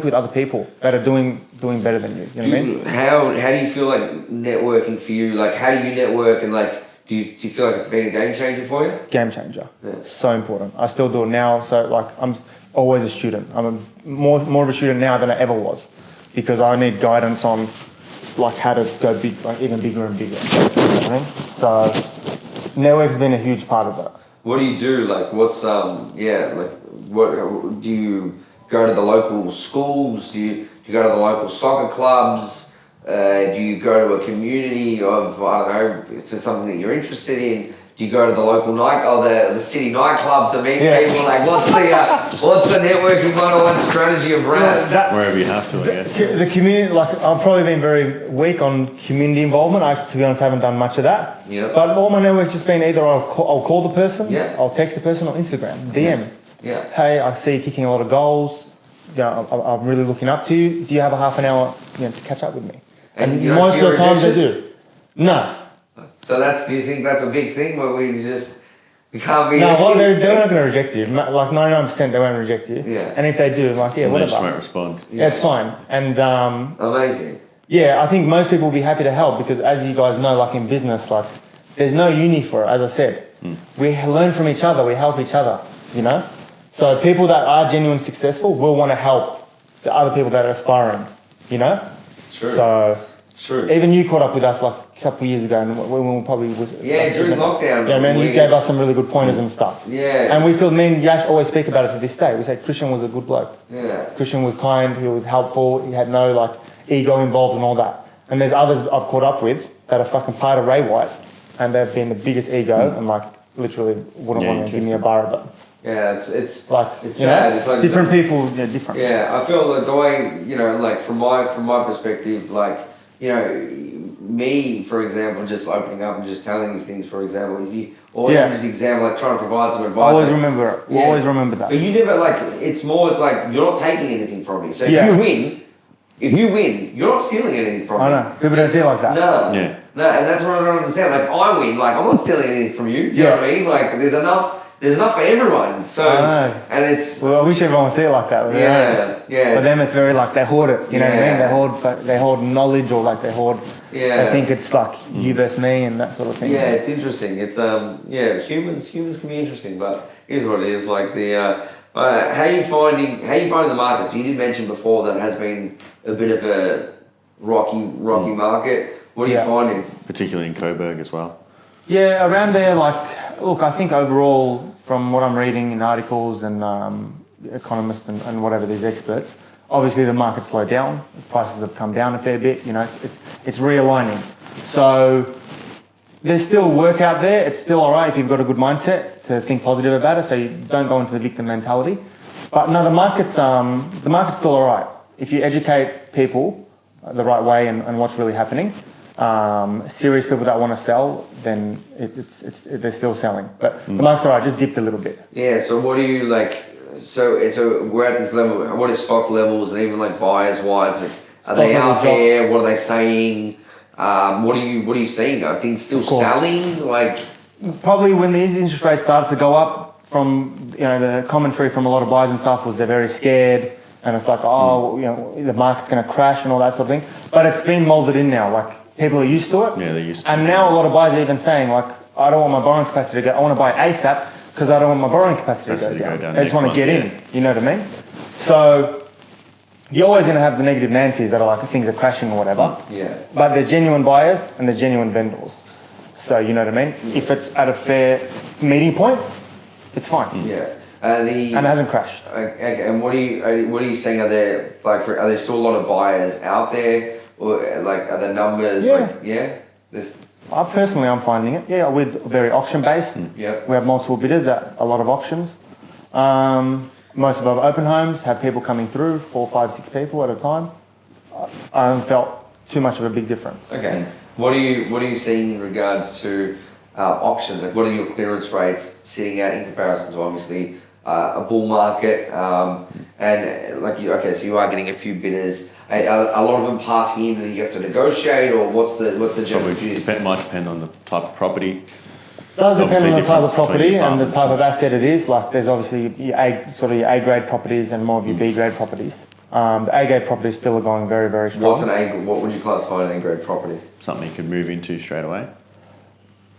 with other people that are doing better than you. You know what I mean? How do you feel like networking for you? Like how do you network and like do you feel like it's been a game changer for you? Game changer. Yeah. So important. I still do it now. So like I'm always a student. I'm more of a student now than I ever was, because I need guidance on like how to go big, like even bigger and bigger. You know what I mean? So network's been a huge part of that. What do you do? Like what's what do you go to the local schools? Do you go to the local soccer clubs? Do you go to a community of, I don't know, if there's something that you're interested in? Do you go to the local the city nightclub to meet people? Like, what's the networking 101 strategy of Raph? Wherever you have to, I guess. The community, like I've probably been very weak on community involvement. I, to be honest, haven't done much of that. Yeah. But all my network's just been either I'll call the person, Yeah. I'll text the person, or Instagram, DM. Yeah. Hey, I see you kicking a lot of goals. I'm really looking up to you. Do you have a half an hour, to catch up with me? And you don't most of fear the times they rejection? do. No. So do you think that's a big thing where we can't be... No, well, they're not going to reject you. Like 99% they won't reject you. Yeah. And if they do, like, yeah, And they just whatever. won't respond. Yeah, it's fine. And Amazing. yeah, I think most people will be happy to help, because as you guys know, like in business, like there's no uni for it, as I said. We learn from each other, we help each other, So people that are genuinely successful will want to help the other people that are aspiring, It's true. So It's true. even you caught up with us like a couple of years ago, and when we probably was During lockdown. Yeah, man, you gave us some really good pointers and stuff. Yeah. And we still, me and Yash always speak about it to this day. We say Christian was a good bloke. Yeah. Christian was kind, he was helpful, he had no like ego involved and all that. And there's others I've caught up with that are fucking part of Ray White, and they've been the biggest ego and like literally wouldn't want to give me a bar of it. Yeah, it's Like it's sad. It's like different people, different. Yeah, I feel like the way like from my perspective, like me, for example, just opening up and just telling you things, for example, if you just example, like trying to provide some advice. Always like, remember it. Yeah. Always remember that. But you never it's like you're not taking anything from me. So if you win, you're not stealing anything from me. I know. People don't see it like that. No. Yeah. No, and that's what I don't understand. Like I win, like I'm not stealing anything from you. You know what I mean? Like there's enough for everyone. So I know. and it's Well, I wish everyone would see it like that. But yeah. For them, it's very like they hoard it. You know what I mean? They hoard knowledge, or like they hoard. Yeah. They think it's like you versus me and that sort of thing. Yeah, it's interesting. It's humans can be interesting, but here's what it is. Like how you finding the markets? You did mention before that it has been a bit of a rocky market. What are you finding? Particularly in Coburg as well. Yeah, around there, like, look, I think overall, from what I'm reading in articles and economists and whatever, these experts, obviously the market's slowed down. Prices have come down a fair bit. It's realigning. So there's still work out there. It's still all right if you've got a good mindset to think positive about it, so you don't go into the victim mentality. But no, the market's still all right. If you educate people the right way and what's really happening, serious people that want to sell, then they're still selling. But the market's all right, just dipped a little bit. Yeah, so what do you like? So we're at this level. What is stock levels and even like buyers wise? Are they out there? What are they saying? What are you seeing? Are things still selling? Like probably when these interest rates started to go up, from the commentary from a lot of buyers and stuff was they're very scared, and it's like the market's going to crash and all that sort of thing. But it's been molded in now. Like people are used to it. Yeah, they're used to it. And now a lot of buyers are even saying like, I don't want my borrowing capacity to go. I want to buy ASAP because I don't want my borrowing capacity to go down. I just want to get in. You know what I mean? So you're always going to have the negative Nancy's that are like things are crashing or whatever. Yeah. But they're genuine buyers and they're genuine vendors. So you know what I mean? If it's at a fair meeting point, it's fine. Yeah. And it hasn't crashed. Okay, and what are you saying? Are there are there still a lot of buyers out there, or like are the numbers I'm finding it. Yeah, we're very auction based. Yeah. We have multiple bidders at a lot of auctions. Most of our open homes have people coming through, 4, 5, 6 people at a time. I haven't felt too much of a big difference. Okay. What are you seeing in regards to auctions? Like, what are your clearance rates sitting at in comparison to obviously a bull market? So you are getting a few bidders. A lot of them passing in, and you have to negotiate, or what's the general gist? Might depend on the type of property. It does depend on the type of Difference property between and the type of apartments asset it is. Like there's obviously your A grade properties and more of your B grade properties. The A grade properties still are going very, very strong. What would you classify an A grade property? Something you can move into straight away.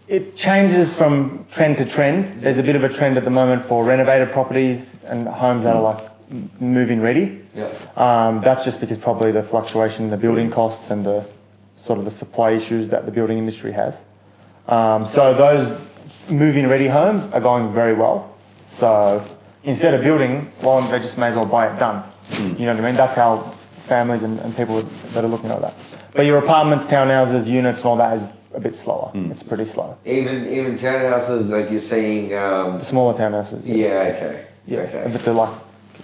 It changes from trend to trend. There's a bit of a trend at the moment for renovated properties and homes that are like move-in ready. Yeah. That's just because probably the fluctuation in the building costs and the sort of the supply issues that the building industry has. So those move-in ready homes are going very well. So instead of building, well, they just may as well buy it done. You know what I mean? That's how families and people that are looking at that. But your apartments, townhouses, units and all that is a bit slower. It's pretty slow. Even townhouses, like you're saying. The smaller townhouses. Yeah. Okay. Yeah. Okay. If it's a like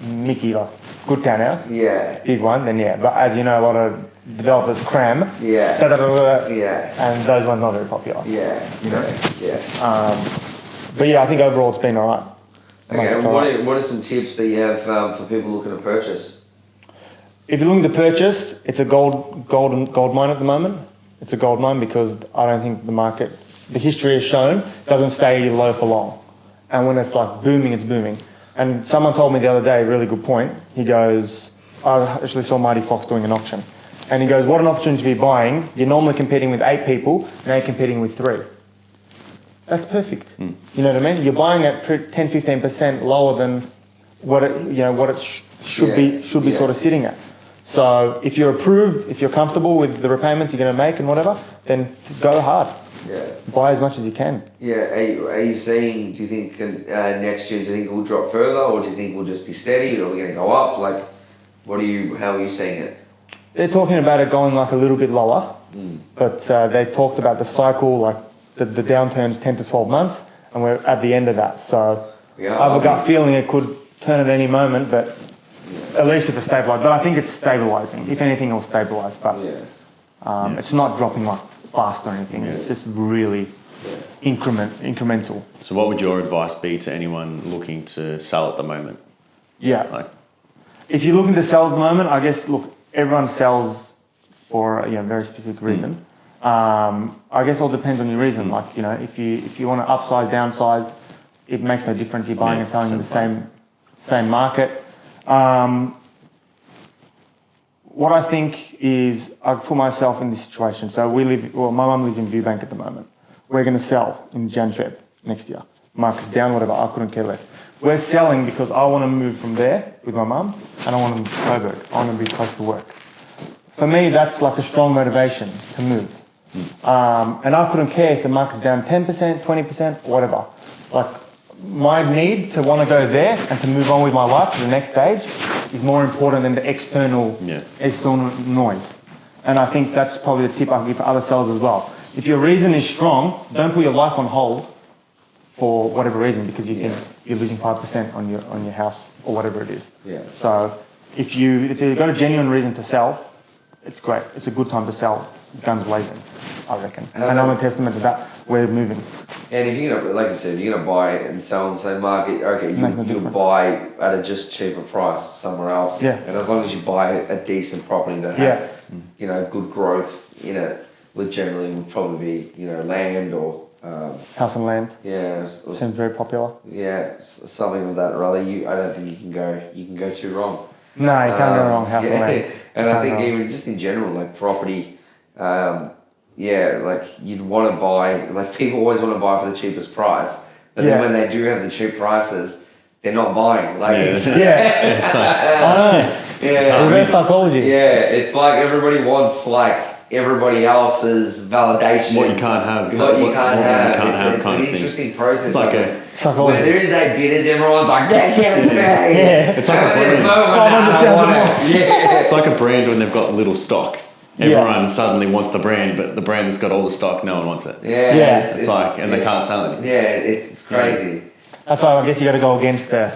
Mickey, like good townhouse, Yeah. big one, then yeah. But as you know, a lot of developers cram. Yeah. Yeah. And those ones not very popular. Yeah. You know. Yeah. But yeah, I think overall it's been alright. Okay. And what are some tips that you have for people looking to purchase? If you're looking to purchase, it's a gold mine at the moment. It's a gold mine because I don't think the market, the history has shown, doesn't stay low for long. And when it's like booming, it's booming. And someone told me the other day, a really good point. He goes, I actually saw Marty Fox doing an auction. And he goes, what an opportunity to be buying. You're normally competing with 8 people, now you're competing with 3. That's perfect. You know what I mean? You're buying at 10-15% lower than what it should be sort of sitting at. So if you're approved, if you're comfortable with the repayments you're going to make and whatever, then go hard. Yeah. Buy as much as you can. Yeah. Are you saying? Do you think next year? Do you think it will drop further, or do you think we'll just be steady, or are we going to go up? Like, how are you seeing it? They're talking about it going like a little bit lower, but they talked about the cycle, like the downturn's 10 to 12 months, and we're at the end of that. So I have a gut feeling it could turn at any moment, but at least if it's stabilised. But I think it's stabilising. If anything, it'll stabilise. But it's not dropping like fast or anything. Yeah. It's just really incremental. So what would your advice be to anyone looking to sell at the moment? Yeah. If you're looking to sell at the moment, I guess, look, everyone sells for a very specific reason. I guess it all depends on your reason. Like, if you want to upsize, downsize, it makes no difference. You're buying and selling in the same market. What I think is, I put myself in this situation. So my mum lives in Viewbank at the moment. We're going to sell in Jan-Feb next year. Market's down, whatever, I couldn't care less. We're selling because I want to move from there with my mum and I want to move to Coburg. I want to be close to work. For me, that's like a strong motivation to move. And I couldn't care if the market's down 10%, 20%, whatever. Like, my need to want to go there and to move on with my life to the next stage is more important than the external noise. And I think that's probably the tip I can give for other sellers as well. If your reason is strong, don't put your life on hold for whatever reason because you think you're losing 5% on your house or whatever it is. Yeah. So if you've got a genuine reason to sell, it's great. It's a good time to sell, guns blazing, I reckon. And I'm a testament to that. We're moving. And if you're gonna, like you said, if you're gonna buy and sell in the same market, okay, you'll buy at a just cheaper price somewhere else. Yeah. And as long as you buy a decent property that has, good growth in it, would probably be, land or house and land. Yeah. Seems very popular. Yeah, something of that rather. I don't think you can go too wrong. No, you can't go wrong. House and land. And I think even just in general, like property. Like you'd want to buy, like people always want to buy for the cheapest price, but then when they do have the cheap prices, they're not buying. Like I know. Yeah. Reverse psychology. Yeah, it's like everybody wants like everybody else's validation. What you can't have. What you can't have. It's kind an of thing. interesting process. It's like when there is a bidders, everyone's like, yeah. It's like a there's brand. no one I want it. Yeah. It's like a brand when they've got little stock. Everyone suddenly wants the brand, but the brand that's got all the stock, no one wants it. Yeah. It's like, and they can't sell anything. Yeah, it's crazy. That's why I guess you got to go against the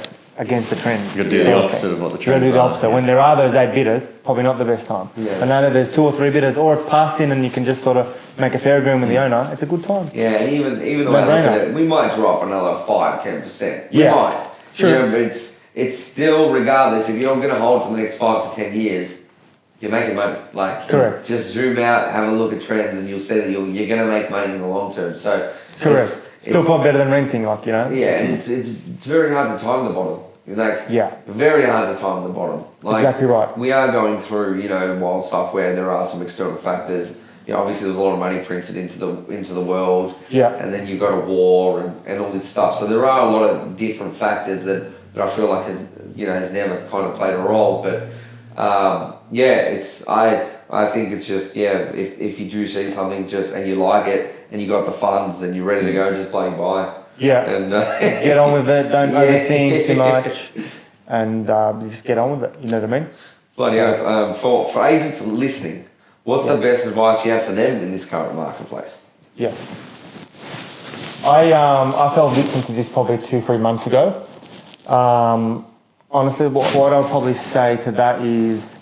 trend. You got to do the opposite of what the You got to trends do the are. opposite. When there are those 8 bidders, probably not the best time. Yeah. But now that there's 2 or 3 bidders, or it's passed in and you can just sort of make a fair agreement with the owner, it's a good time. Yeah, and even the way I look at it, we might drop another 5-10%. We might. Sure. You know, but it's still, regardless, if you're going to hold for the next 5 to 10 years, you're making money. Like, correct. Just zoom out, have a look at trends, and you'll see that you're going to make money in the long term. So correct. Still far better than renting, like, you know. Yeah, and it's very hard to time the bottom. Like, very hard to time the bottom. Like, exactly right. We are going through, wild stuff where there are some external factors. Obviously there's a lot of money printed into the world. Yeah. And then you've got a war and all this stuff. So there are a lot of different factors that I feel like has never kind of played a role. But I think it's just if you do see something and you like it and you got the funds and you're ready to go, just play buy. Yeah. And get on with it. Don't overthink too much, and just get on with it. You know what I mean? Bloody hell. For agents listening, what's the best advice you have for them in this current marketplace? Yes. I fell victim to this probably 2-3 months ago. Honestly, what I would probably say to that is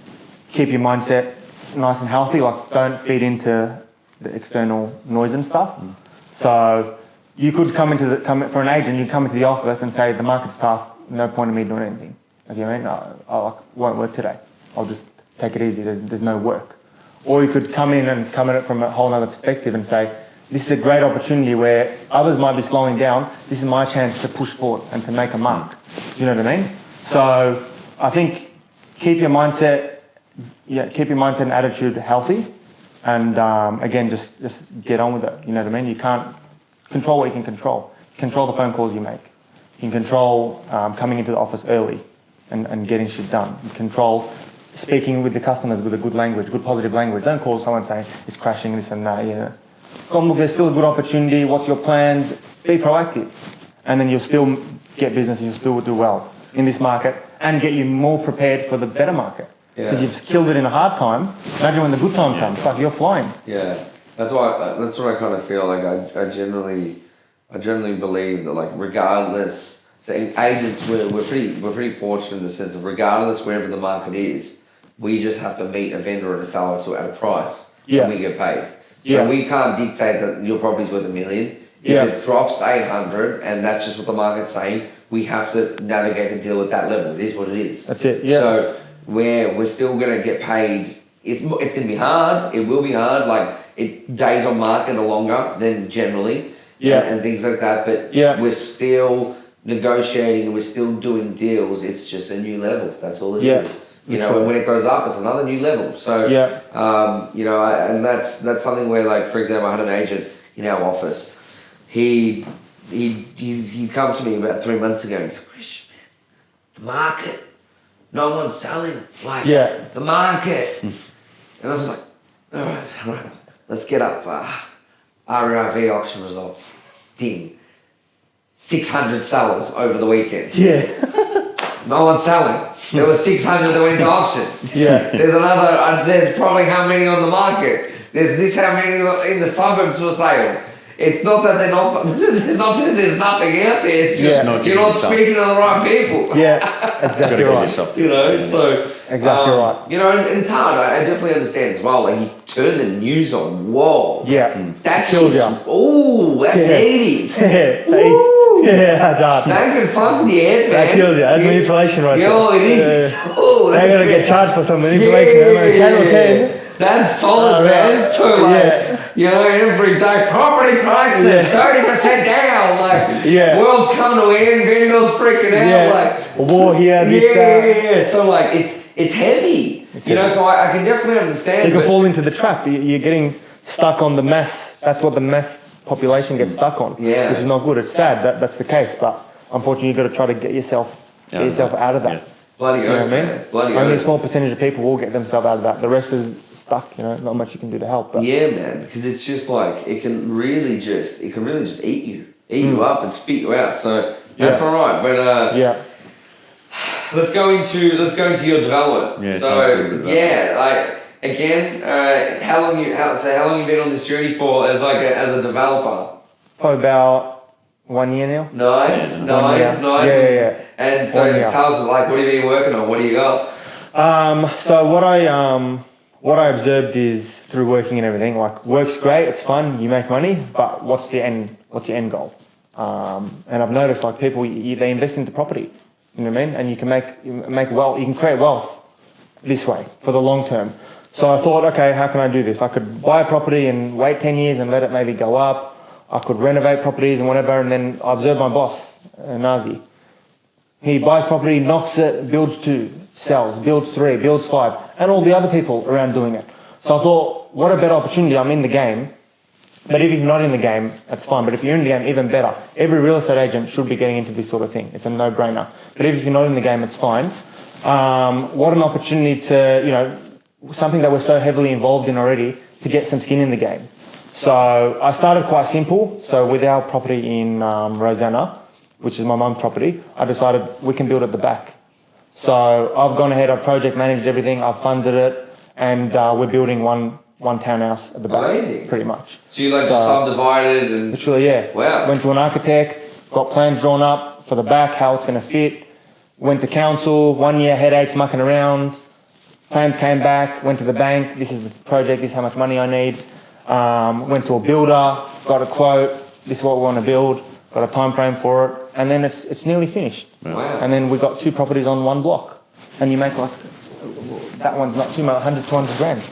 keep your mindset nice and healthy. Like, don't feed into the external noise and stuff. So you could come for an agent. You come into the office and say the market's tough. No point in me doing anything. Okay, I mean, I won't work today. I'll just take it easy. There's no work. Or you could come in and come at it from a whole other perspective and say, this is a great opportunity where others might be slowing down. This is my chance to push forward and to make a mark. You know what I mean? So I think keep your mindset and attitude healthy, and again, just get on with it. You know what I mean? You can't control what you can control. Control the phone calls you make. You can control coming into the office early and getting shit done. You control speaking with the customers with a good language, good positive language. Don't call someone saying it's crashing, this and that. You know, look, there's still a good opportunity. What's your plans? Be proactive, and then you'll still get business. You'll still do well in this market and get you more prepared for the better market. Because you've killed it in a hard time. Imagine when the good time comes. Like, you're flying. Yeah, that's what I kind of feel like. I generally believe that, like, regardless, so agents we're pretty fortunate in the sense of regardless wherever the market is, we just have to meet a vendor and a seller at a price, and we get paid. So we can't dictate that your property's worth $1 million. If it drops to 800 and that's just what the market's saying, we have to navigate and deal with that level. It is what it is. That's it. Yeah. So we're still gonna get paid. It's gonna be hard. It will be hard. Like, days on market are longer than generally. And things like that. But we're still negotiating and we're still doing deals. It's just a new level. That's all it is. And when it goes up, it's another new level. So, and that's something where, like, for example, I had an agent in our office. He come to me about 3 months ago and he said, Christian, man, the market, no one's selling. Like, the market. And I was like, all right, let's get up RIV auction results. Ding. 600 sellers over the weekend. No one's selling. There was 600 that went to auction. There's probably how many on the market. There's this how many in the suburbs for sale. It's not that they're not. There's nothing out there. It's just you're not speaking to the right people. Exactly right. So exactly right. And it's hard. I definitely understand as well. Like, you turn the news on. Whoa. That kills you. Oh, that's negative. That's hard. That can fuck the head, man. That kills you. That's manipulation right there. Yo, it is. Oh, they're gonna get charged for some manipulation. That's solid, man. So, like, every day, property prices 30% down. Like, world's coming to an end, vendors freaking out. Like, war here, this, that. So, like, it's heavy. So I can definitely understand. So you can fall into the trap. You're getting stuck on the mess. That's what the mess population gets stuck on. Which is not good. It's sad that that's the case. But unfortunately, you've got to try to get yourself out of that. Bloody You know oath, what I mean? man. Bloody Only a oath. small percentage of people will get themselves out of that. The rest is stuck, you know, not much you can do to help. But Yeah, man, because it's just like it can really just eat you up and spit you out. So that's all right. But yeah. let's go into your development. Yeah, tell us a little bit about like again, how long you been on this journey for as a developer? For about 1 year now. Nice. Yeah. And so 1 year. tell us, like, what have you been working on? What do you got? So what I observed is through working and everything, like work's great, it's fun, you make money, but what's your end goal? And I've noticed like people, they invest into property, you know what I mean? And you can make wealth, you can create wealth this way for the long term. So I thought, okay, how can I do this? I could buy a property and wait 10 years and let it maybe go up. I could renovate properties and whatever, and then I observed my boss, Nazi. He buys property, knocks it, builds 2, sells, builds 3, builds 5, and all the other people around doing it. So I thought, what a better opportunity, I'm in the game. But if you're not in the game, that's fine. But if you're in the game, even better. Every real estate agent should be getting into this sort of thing. It's a no-brainer. But if you're not in the game, it's fine. What an opportunity to, you know, something that we're so heavily involved in already, to get some skin in the game. So I started quite simple. So with our property in Rosanna, which is my mum's property, I decided we can build at the back. So I've gone ahead, I've project managed everything, I've funded it, and we're building one townhouse at the back. Amazing. Pretty much. So you just subdivided and... Literally, yeah. Wow. Went to an architect, got plans drawn up for the back, how it's going to fit. Went to council, 1 year headaches, mucking around. Plans came back, went to the bank, this is the project, this is how much money I need. Went to a builder, got a quote, this is what we want to build, got a time frame for it, and then it's nearly finished. Wow. And then we got 2 properties on 1 block. And you make like, that one's not too much, 100, 200 grand.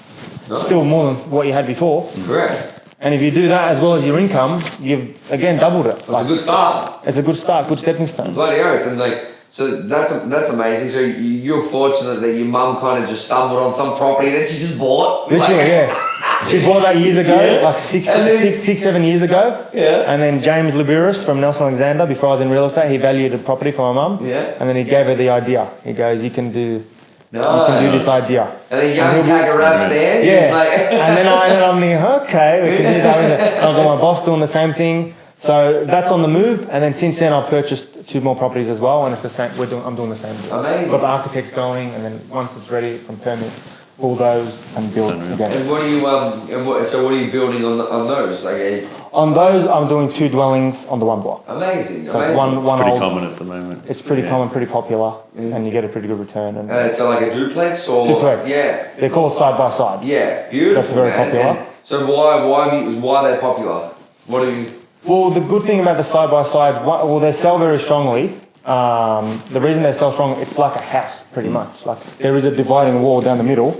Nice. Still more than what you had before. Correct. And if you do that as well as your income, you've again doubled it. It's a good start. It's a good start, good stepping stone. Bloody oath. And like, so that's amazing. So you're fortunate that your mum kind of just stumbled on some property that she just bought. Literally, like, yeah. She bought that years ago, Yeah. like six, 7 years ago. Yeah. And then James Liberis from Nelson Alexander, before I was in real estate, he valued a property for my mum. Yeah. And then he gave her the idea. He goes, you can do this idea. And then young Tiger Raph's there. Yeah. He's like, and then I'm thinking, okay, we can do that. I've got my boss doing the same thing. So that's on the move. And then since then, I've purchased 2 more properties as well. And it's the same. I'm doing the same deal. Amazing. Got the architects going, and then once it's ready from permit, bulldoze and build again. And what are you what are you building on those? Like, On those, I'm doing 2 dwellings on the 1 block. amazing. So Amazing. one Pretty old, common at the moment. It's pretty common, pretty popular, and you get a pretty good return. And So like a duplex or duplex. Yeah. They call it side by side. Yeah. Beautiful. That's very man. popular. And so why they're popular? What are you? Well, the good thing about the side by side, well, they sell very strongly. The reason they sell strong, it's like a house, pretty much. Like there is a dividing wall down the middle,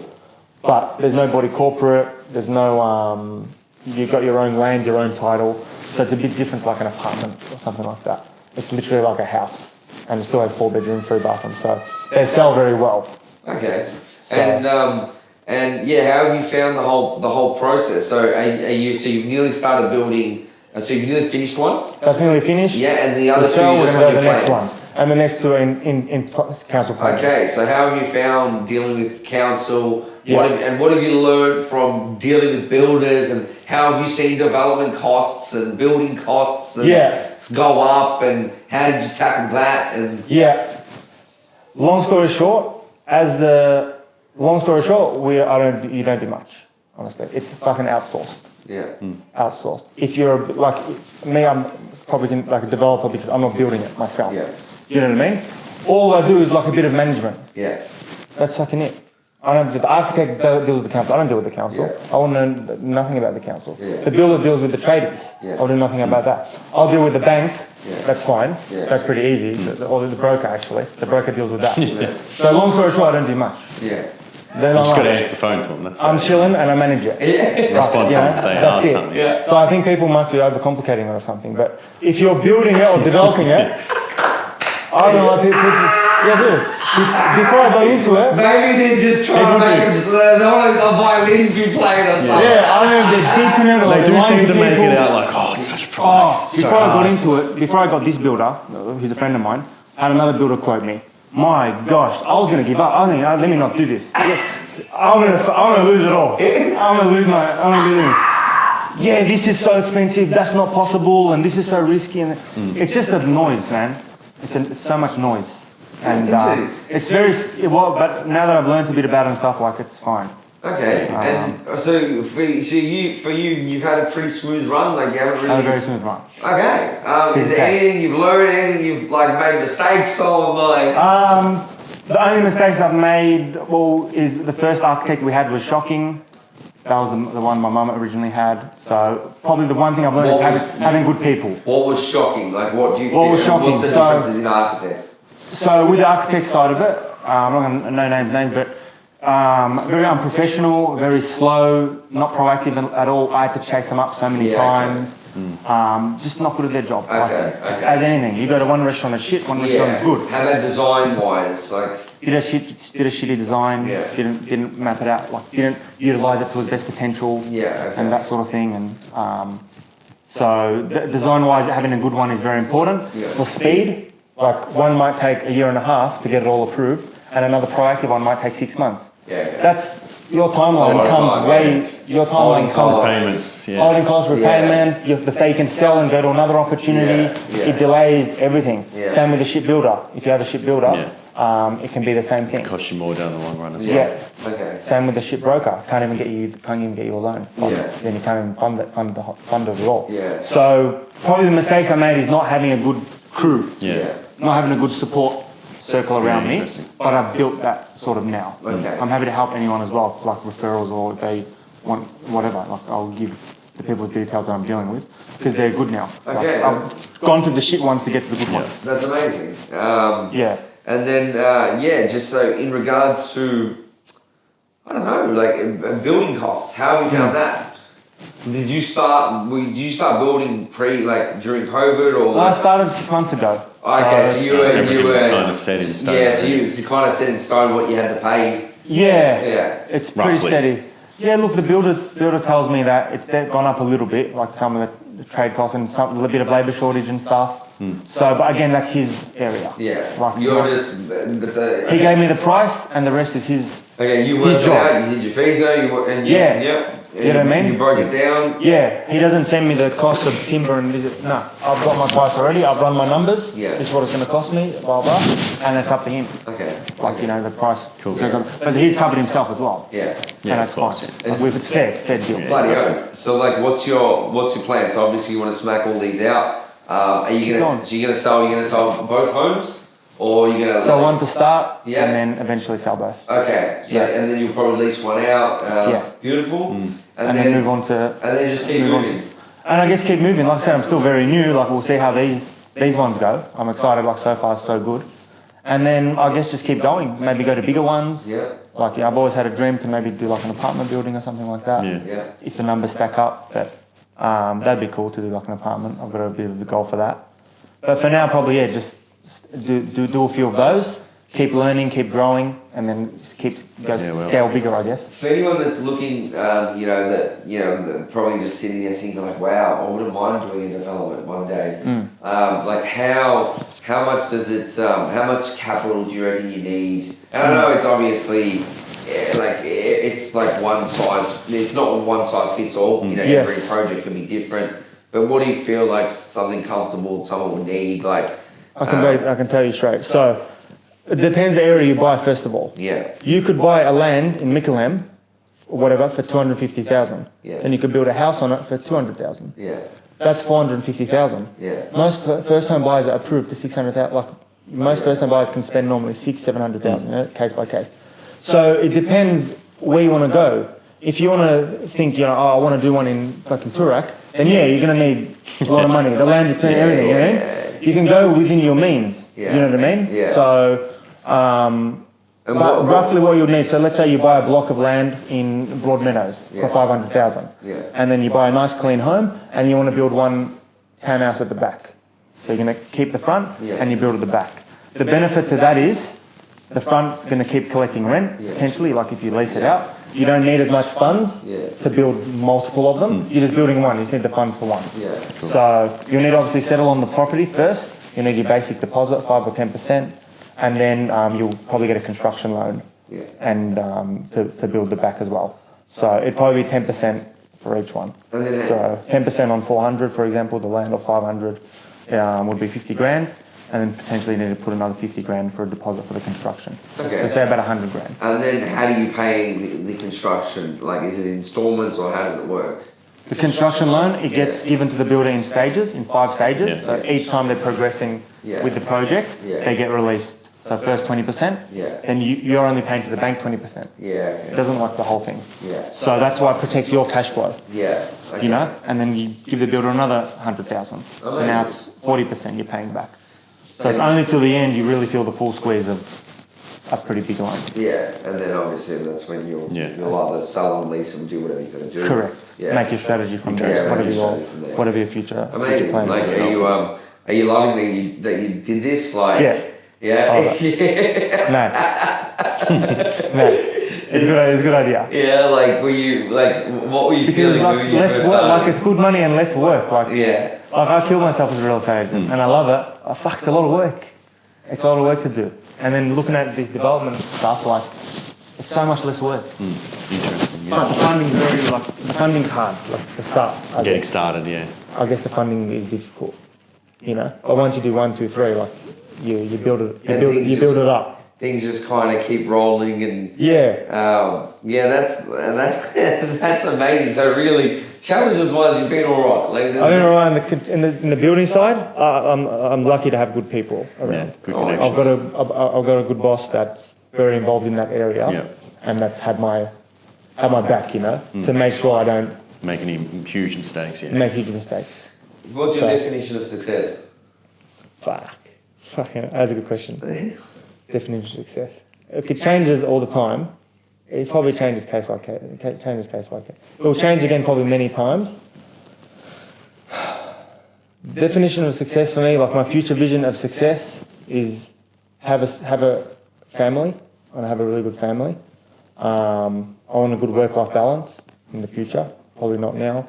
but there's nobody corporate. There's no. You've got your own land, your own title. So it's a bit different, like an apartment or something like that. It's literally like a house, and it still has 4 bedrooms, 3 bathrooms. So they sell very well. Okay. So- And yeah, how have you found the whole process? So you've nearly started building. So you've nearly finished one. That's nearly finished. Yeah, and the other 2 So you we're just going to on go your to the next plans. one, and the next 2 are in council plans. Okay, so how have you found dealing with council? Yeah. What have you learned from dealing with builders, and how have you seen development costs and building costs and go up, and how did you tackle that? And Yeah. Long story short, you don't do much, honestly. It's fucking outsourced. yeah, Outsourced. If you're like me, I'm probably like a developer because I'm not building it myself. Yeah. Do you know what I mean? All I do is like a bit of management. yeah, That's fucking it. I don't. The architect deals with the council. I don't deal with the council. Yeah. I want to know nothing about the council. Yeah. The builder deals with the traders. Yeah. I'll do nothing about that. I'll deal with the bank. Yeah. That's fine. Yeah. That's pretty easy. Or the broker actually. The broker deals with that. So long story short, I don't do much. yeah. Then I'm just I'm going to like, answer the phone to him. That's I'm about it. chilling and I manage it. Yeah. Respond to You them know, if they that's ask it. something. Yeah. So I think people must be overcomplicating it or something. But if you're building it or developing it, I don't know why people. Yeah, do. Before I go into it. Maybe they're just trying to make them. They want a violin to be played or something. Yeah, I don't know if they're deep in it or They do lying seem to make people. it out like, oh, it's such a problem. Oh, before I got into it, before I got this builder, who's a friend of mine, I had another builder quote me. My gosh, I was going to give up. I was thinking, let me not do this. I'm gonna lose it all. I'm gonna lose it. Yeah, this is so expensive. That's not possible, and this is so risky. And it's just a noise, man. It's so much noise, and it's very. But now that I've learned a bit about it and stuff, like it's fine. Okay, and so for you, you've had a pretty smooth run. Like you haven't really. Had a very smooth run. Okay. Is there anything you've learned? Anything you've like made mistakes on? Like. The only mistakes I've made, is the first architect we had was shocking. That was the one my mum originally had. So probably the one thing I've learned is having good people. What was shocking? Like what do you think? What was shocking? What's the differences in architects? So with the architect side of it, I'm not going to no names, but very unprofessional, very slow, not proactive at all. I had to chase them up so many times. Okay. Just not good at their job. Okay. As anything, you go to one restaurant is shit, one restaurant is good. How about design-wise, like? Did a shitty design. Yeah. Didn't map it out. Like didn't utilize it to its best potential. Yeah. Okay. And that sort of thing. And so design-wise, having a good one is very important. Yeah. For speed, like one might take a year and a half to get it all approved, and another proactive one might take 6 months. Yeah. That's your timeline comes your timeline comes payments, holding costs, repayments, the fee can sell and go to another opportunity. It delays everything. Same with the shipbuilder. If you have a shipbuilder, it can be the same thing. It costs you more down the long run as well. Yeah. Okay. Same with the shipbroker. Can't even get you a loan. Then you can't even fund it at all. Yeah. So probably the mistakes I made is not having a good crew. Yeah. Not having a good support circle around me, but I've built that sort of now. Okay. I'm happy to help anyone as well, like referrals or if they want whatever. Like I'll give the people's details that I'm dealing with because they're good now. Okay. Like, I've gone to the shit ones to get to the good ones. That's amazing. Yeah. And then just so in regards to, I don't know, like building costs. How have you found that? Did you start building during COVID or? I started 6 months ago. Okay, so you were kind of set in stone. Yeah, so you kind of set in stone what you had to pay. Yeah. It's pretty steady. Yeah, look, the builder tells me that it's gone up a little bit, like some of the trade costs and a little bit of labour shortage and stuff. So, but again, that's his area. Yeah. Like, he gave me the price, and the rest is his. Okay, you worked it out. You did your fees though. You know what I mean? You broke it down. Yeah, he doesn't send me the cost of timber and no. I've got my price already. I've run my numbers. Yeah. This is what it's going to cost me. Blah blah, and it's up to him. Okay. Like you know the price. Cool. But he's covered himself as well. Yeah. And that's fine. Like, if it's fair deal. Bloody oath. So like, what's your plan? So obviously you want to smack all these out. Are you gonna sell both homes? Or you're gonna sell one to start, and then eventually sell both. Okay, so and then you'll probably lease one out. Beautiful, and then move on to. And then just keep moving. And I guess keep moving. Like I said, I'm still very new. Like we'll see how these ones go. I'm excited. Like so far, so good. And then I guess just keep going. Maybe go to bigger ones. Yeah. Like I've always had a dream to maybe do like an apartment building or something like that. Yeah. If the numbers stack up, but that'd be cool to do like an apartment. I've got a bit of a goal for that. But for now, probably just. Do a few of those, keep learning, keep growing, and then just scale bigger, I guess. For anyone that's looking, probably just sitting there thinking like, wow, I wouldn't mind doing a development one day. Like how much does it, how much capital do you reckon you need? And I know it's obviously it's like one size, it's not one size fits all. Every project can be different. But what do you feel like something comfortable someone would need? Like. I can tell you straight. So, it depends the area you buy first of all. Yeah. You could buy a land in Mickleham, or whatever, for 250,000. Yeah. And you could build a house on it for 200,000. Yeah. That's 450,000. Yeah. Most first-home buyers are approved to 600,000. Like most first-home buyers can spend normally 600,000-700,000, case by case. So it depends where you want to go. If you want to think, I want to do one in fucking Toorak, then you're going to need a lot of money. The land's expensive, everything, you know? You can go within your means. Yeah. Do you know what I mean? Yeah. So, roughly what you'll need. So let's say you buy a block of land in Broadmeadows for 500,000. Yeah. And then you buy a nice clean home and you want to build one townhouse at the back. So you're going to keep the front and you build at the back. The benefit to that is the front's going to keep collecting rent, potentially, like if you lease it out. You don't need as much funds to build multiple of them. You're just building one. You just need the funds for one. Yeah. Cool. So you need to obviously settle on the property first. You need your basic deposit, 5 or 10%. and then you'll probably get a construction loan, Yeah. and to build the back as well. So it'd probably be 10% for each one. And then So 10% on 400, for example, the land of 500 would be 50 grand, and then potentially you need to put another 50 grand for a deposit for the construction. Okay. So say about 100 grand. And then how do you pay the construction? Like, is it installments or how does it work? The construction loan, it gets given to the builder in stages, in 5 stages. Yeah. So each time they're progressing Yeah. with the project, Yeah. they get released. So first 20%, Yeah. then you're only paying to the bank 20%. Yeah. It doesn't like the whole thing. Yeah. So that's why it protects your cash flow, Yeah. Okay. you know? And then you give the builder another 100,000. So now it's 40% you're paying back. So it's only till the end you really feel the full squeeze of a pretty big loan. Yeah, and then obviously that's when you'll either sell and lease and do whatever you're going to do. Correct. Yeah. Make your strategy from there. Yeah, Whatever make your your strategy from there. whatever your future Amazing. plans. Like, are you loving that you did this? Like, Yeah. Yeah. Oh, Yeah. No. No. It's a good idea. Yeah. Like, what were you Because feeling like when you less first work, started? like it's good money and less work. Like Yeah. like I killed myself as a real estate agent, and I love it. Oh, fuck, it's a lot of work. It's a lot of work to do. And then looking at this development stuff, like it's so much less work. Interesting. But Yeah. the funding's the funding's hard. Like the start. Getting started. Yeah. I guess the funding is difficult. You know, but once you do 1, 2, 3, like you build it, you build it up. Things just kind of keep rolling and. Yeah. Yeah, that's amazing. So really, challenges-wise, you've been all right. Like, I mean, around in the building side, I'm lucky to have good people around. Yeah. Good Oh, connections. I've got a good boss that's very involved in that area, Yeah. and that's had my back, you know, to make sure I don't Make any huge mistakes. Yeah. make huge mistakes. what's your So- definition of success? Fucking, that's a good question. Definition of success. It changes all the time. It probably changes case by case. It changes case by case. It will change again probably many times. Definition of success for me, like my future vision of success is have a family. I want to have a really good family. I want a good work-life balance in the future. Probably not now.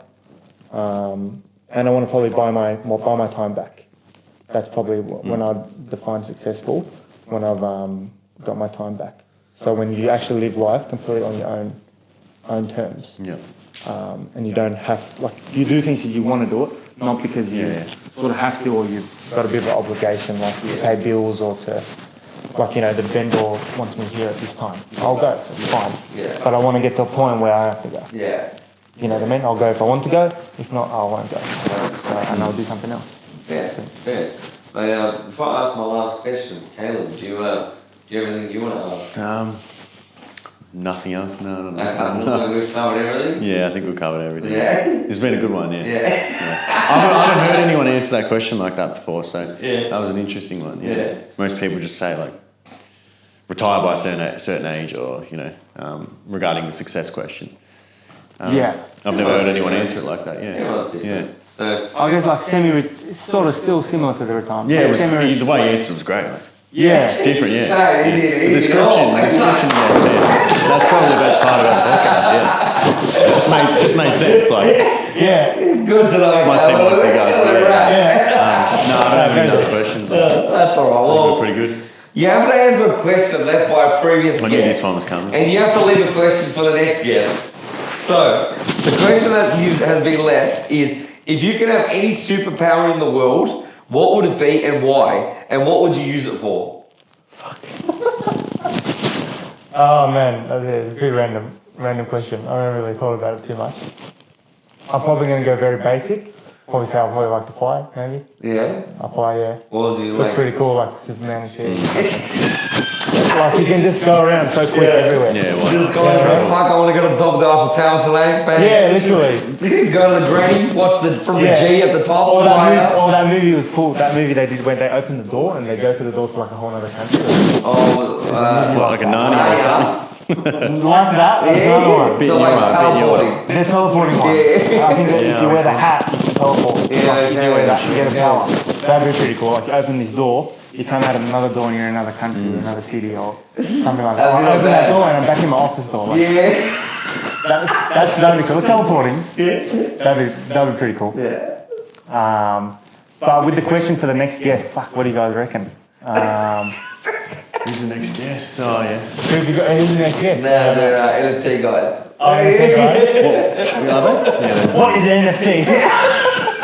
And I want to probably buy my time back. That's probably when I define successful, when I've got my time back. So when you actually live life completely on your own terms. Yeah. And you don't have, like, you do things that you want to do it, not because you sort of have to, or you've got a bit of an obligation, like to pay bills or to, like, you know, the vendor wants me here at this time. I'll go, it's fine. Yeah. But I want to get to a point where I have to go. Yeah. You know what I mean? I'll go if I want to go, if not, I won't go. So, and I'll do something else. Fair. Before I ask my last question, Caleb, do you have anything you want to ask? Nothing else. No. We've covered everything. Yeah, I think we've covered everything. Yeah. It's been a good one. Yeah. Yeah. I haven't heard anyone answer that question like that before, so Yeah. that was an interesting one. Yeah. Most people just say like retire by a certain age, or regarding the success question. Yeah. I've never heard anyone answer it like that. Yeah. Everyone's different. Yeah. So I guess like it's sort of still similar to the retirement. Yeah, Like the way you answered it was great. Like, yeah. it's different. Yeah. No, easy The description. That's probably the best part of our podcast. Yeah. It just made sense. Like, Yeah. good to know. Might seem like two guys, Yeah. no, I don't have any other questions. I think That's all right. we're Well, pretty good. you have to answer a question left by a previous I knew this guest, one was coming. and you have to leave a question for the next guest. So, the question that has been left is: if you could have any superpower in the world, what would it be and why? And what would you use it for? Oh man, that's a pretty random question. I haven't really thought about it too much. I'm probably going to go very basic. Probably say I'd probably like to fly, maybe. Yeah. I'll fly, yeah. What would you Looks like? pretty cool, like Superman and shit. Like you can just go around so quick everywhere. Yeah, well, Just go and travel. fuck, I want to go to the top of the Eiffel Tower today. Bang. Yeah, literally. Go to the granny, watch from the Yeah. G at the top. Oh, fly out. that movie was cool. That movie they did when they opened the door and they go through the door to like a whole other country. What, like a Narnia or something? Like that, there's another one. Bit So like newer, bit teleporting. There's a teleporting one. Yeah. I think that Yeah, if you wear the I hat, you can teleport. Yeah, Like, if you wear that, you get a yeah. power. That'd be pretty cool. Like you open this door, you come out of another door and you're in another country or another city or something like that. That'd be I open bad. that door and I'm back in my office door. Like, Yeah. that'd be cool. Teleporting. That'd be pretty cool. Yeah. But with the question for the next guest, fuck, what do you guys reckon? Who's the next guest? Oh yeah. Who's the next guest? No, they're NFT guys. Oh, NFT, right? Are they? Yeah. What is NFT?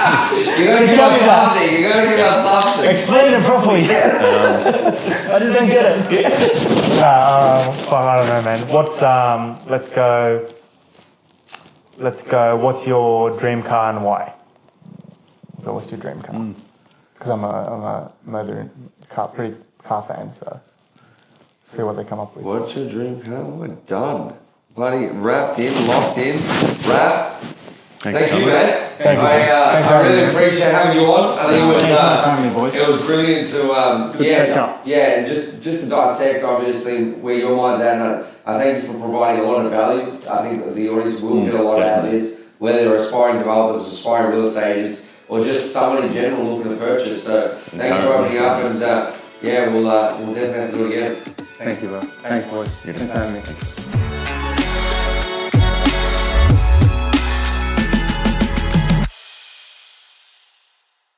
You gotta give us something. You gotta give us something. Explain it properly. I just don't get it. I don't know, man. Let's go. What's your dream car and why? So what's your dream car? Because I'm a pretty car fan, so let's see what they come up with. What's your dream car? We're done. Bloody wrapped in, locked in. Raph, Thanks, thank you, Colin. man. Thanks, I really appreciate having you on. I think boys. it was brilliant to Good to catch up. and just to dissect obviously where your mind's at. And I thank you for providing a lot of value. I think that the audience will get a lot out of this, whether they're aspiring developers, aspiring real estate agents, or just someone in general looking to purchase. So thank you for opening up, and we'll definitely have to do it again. Thank you, bro. Thanks, boys. Thanks for having me.